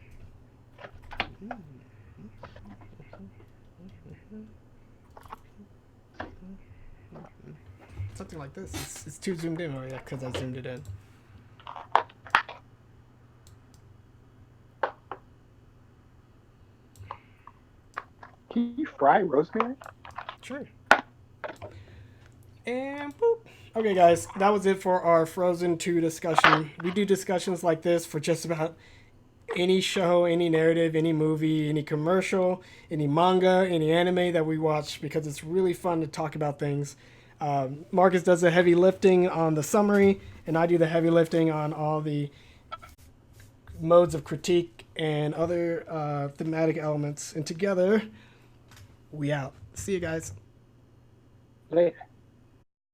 Something like this. It's too zoomed in. Oh yeah, because I zoomed it in. Can you fry rosemary? Sure. And boop. Okay, guys, that was it for our Frozen 2 discussion. We do discussions like this for just about any show, any narrative, any movie, any commercial, any manga, any anime that we watch because it's really fun to talk about things. Marcus does the heavy lifting on the summary, and I do the heavy lifting on all the modes of critique and other thematic elements. And together, we out. See you guys. Later.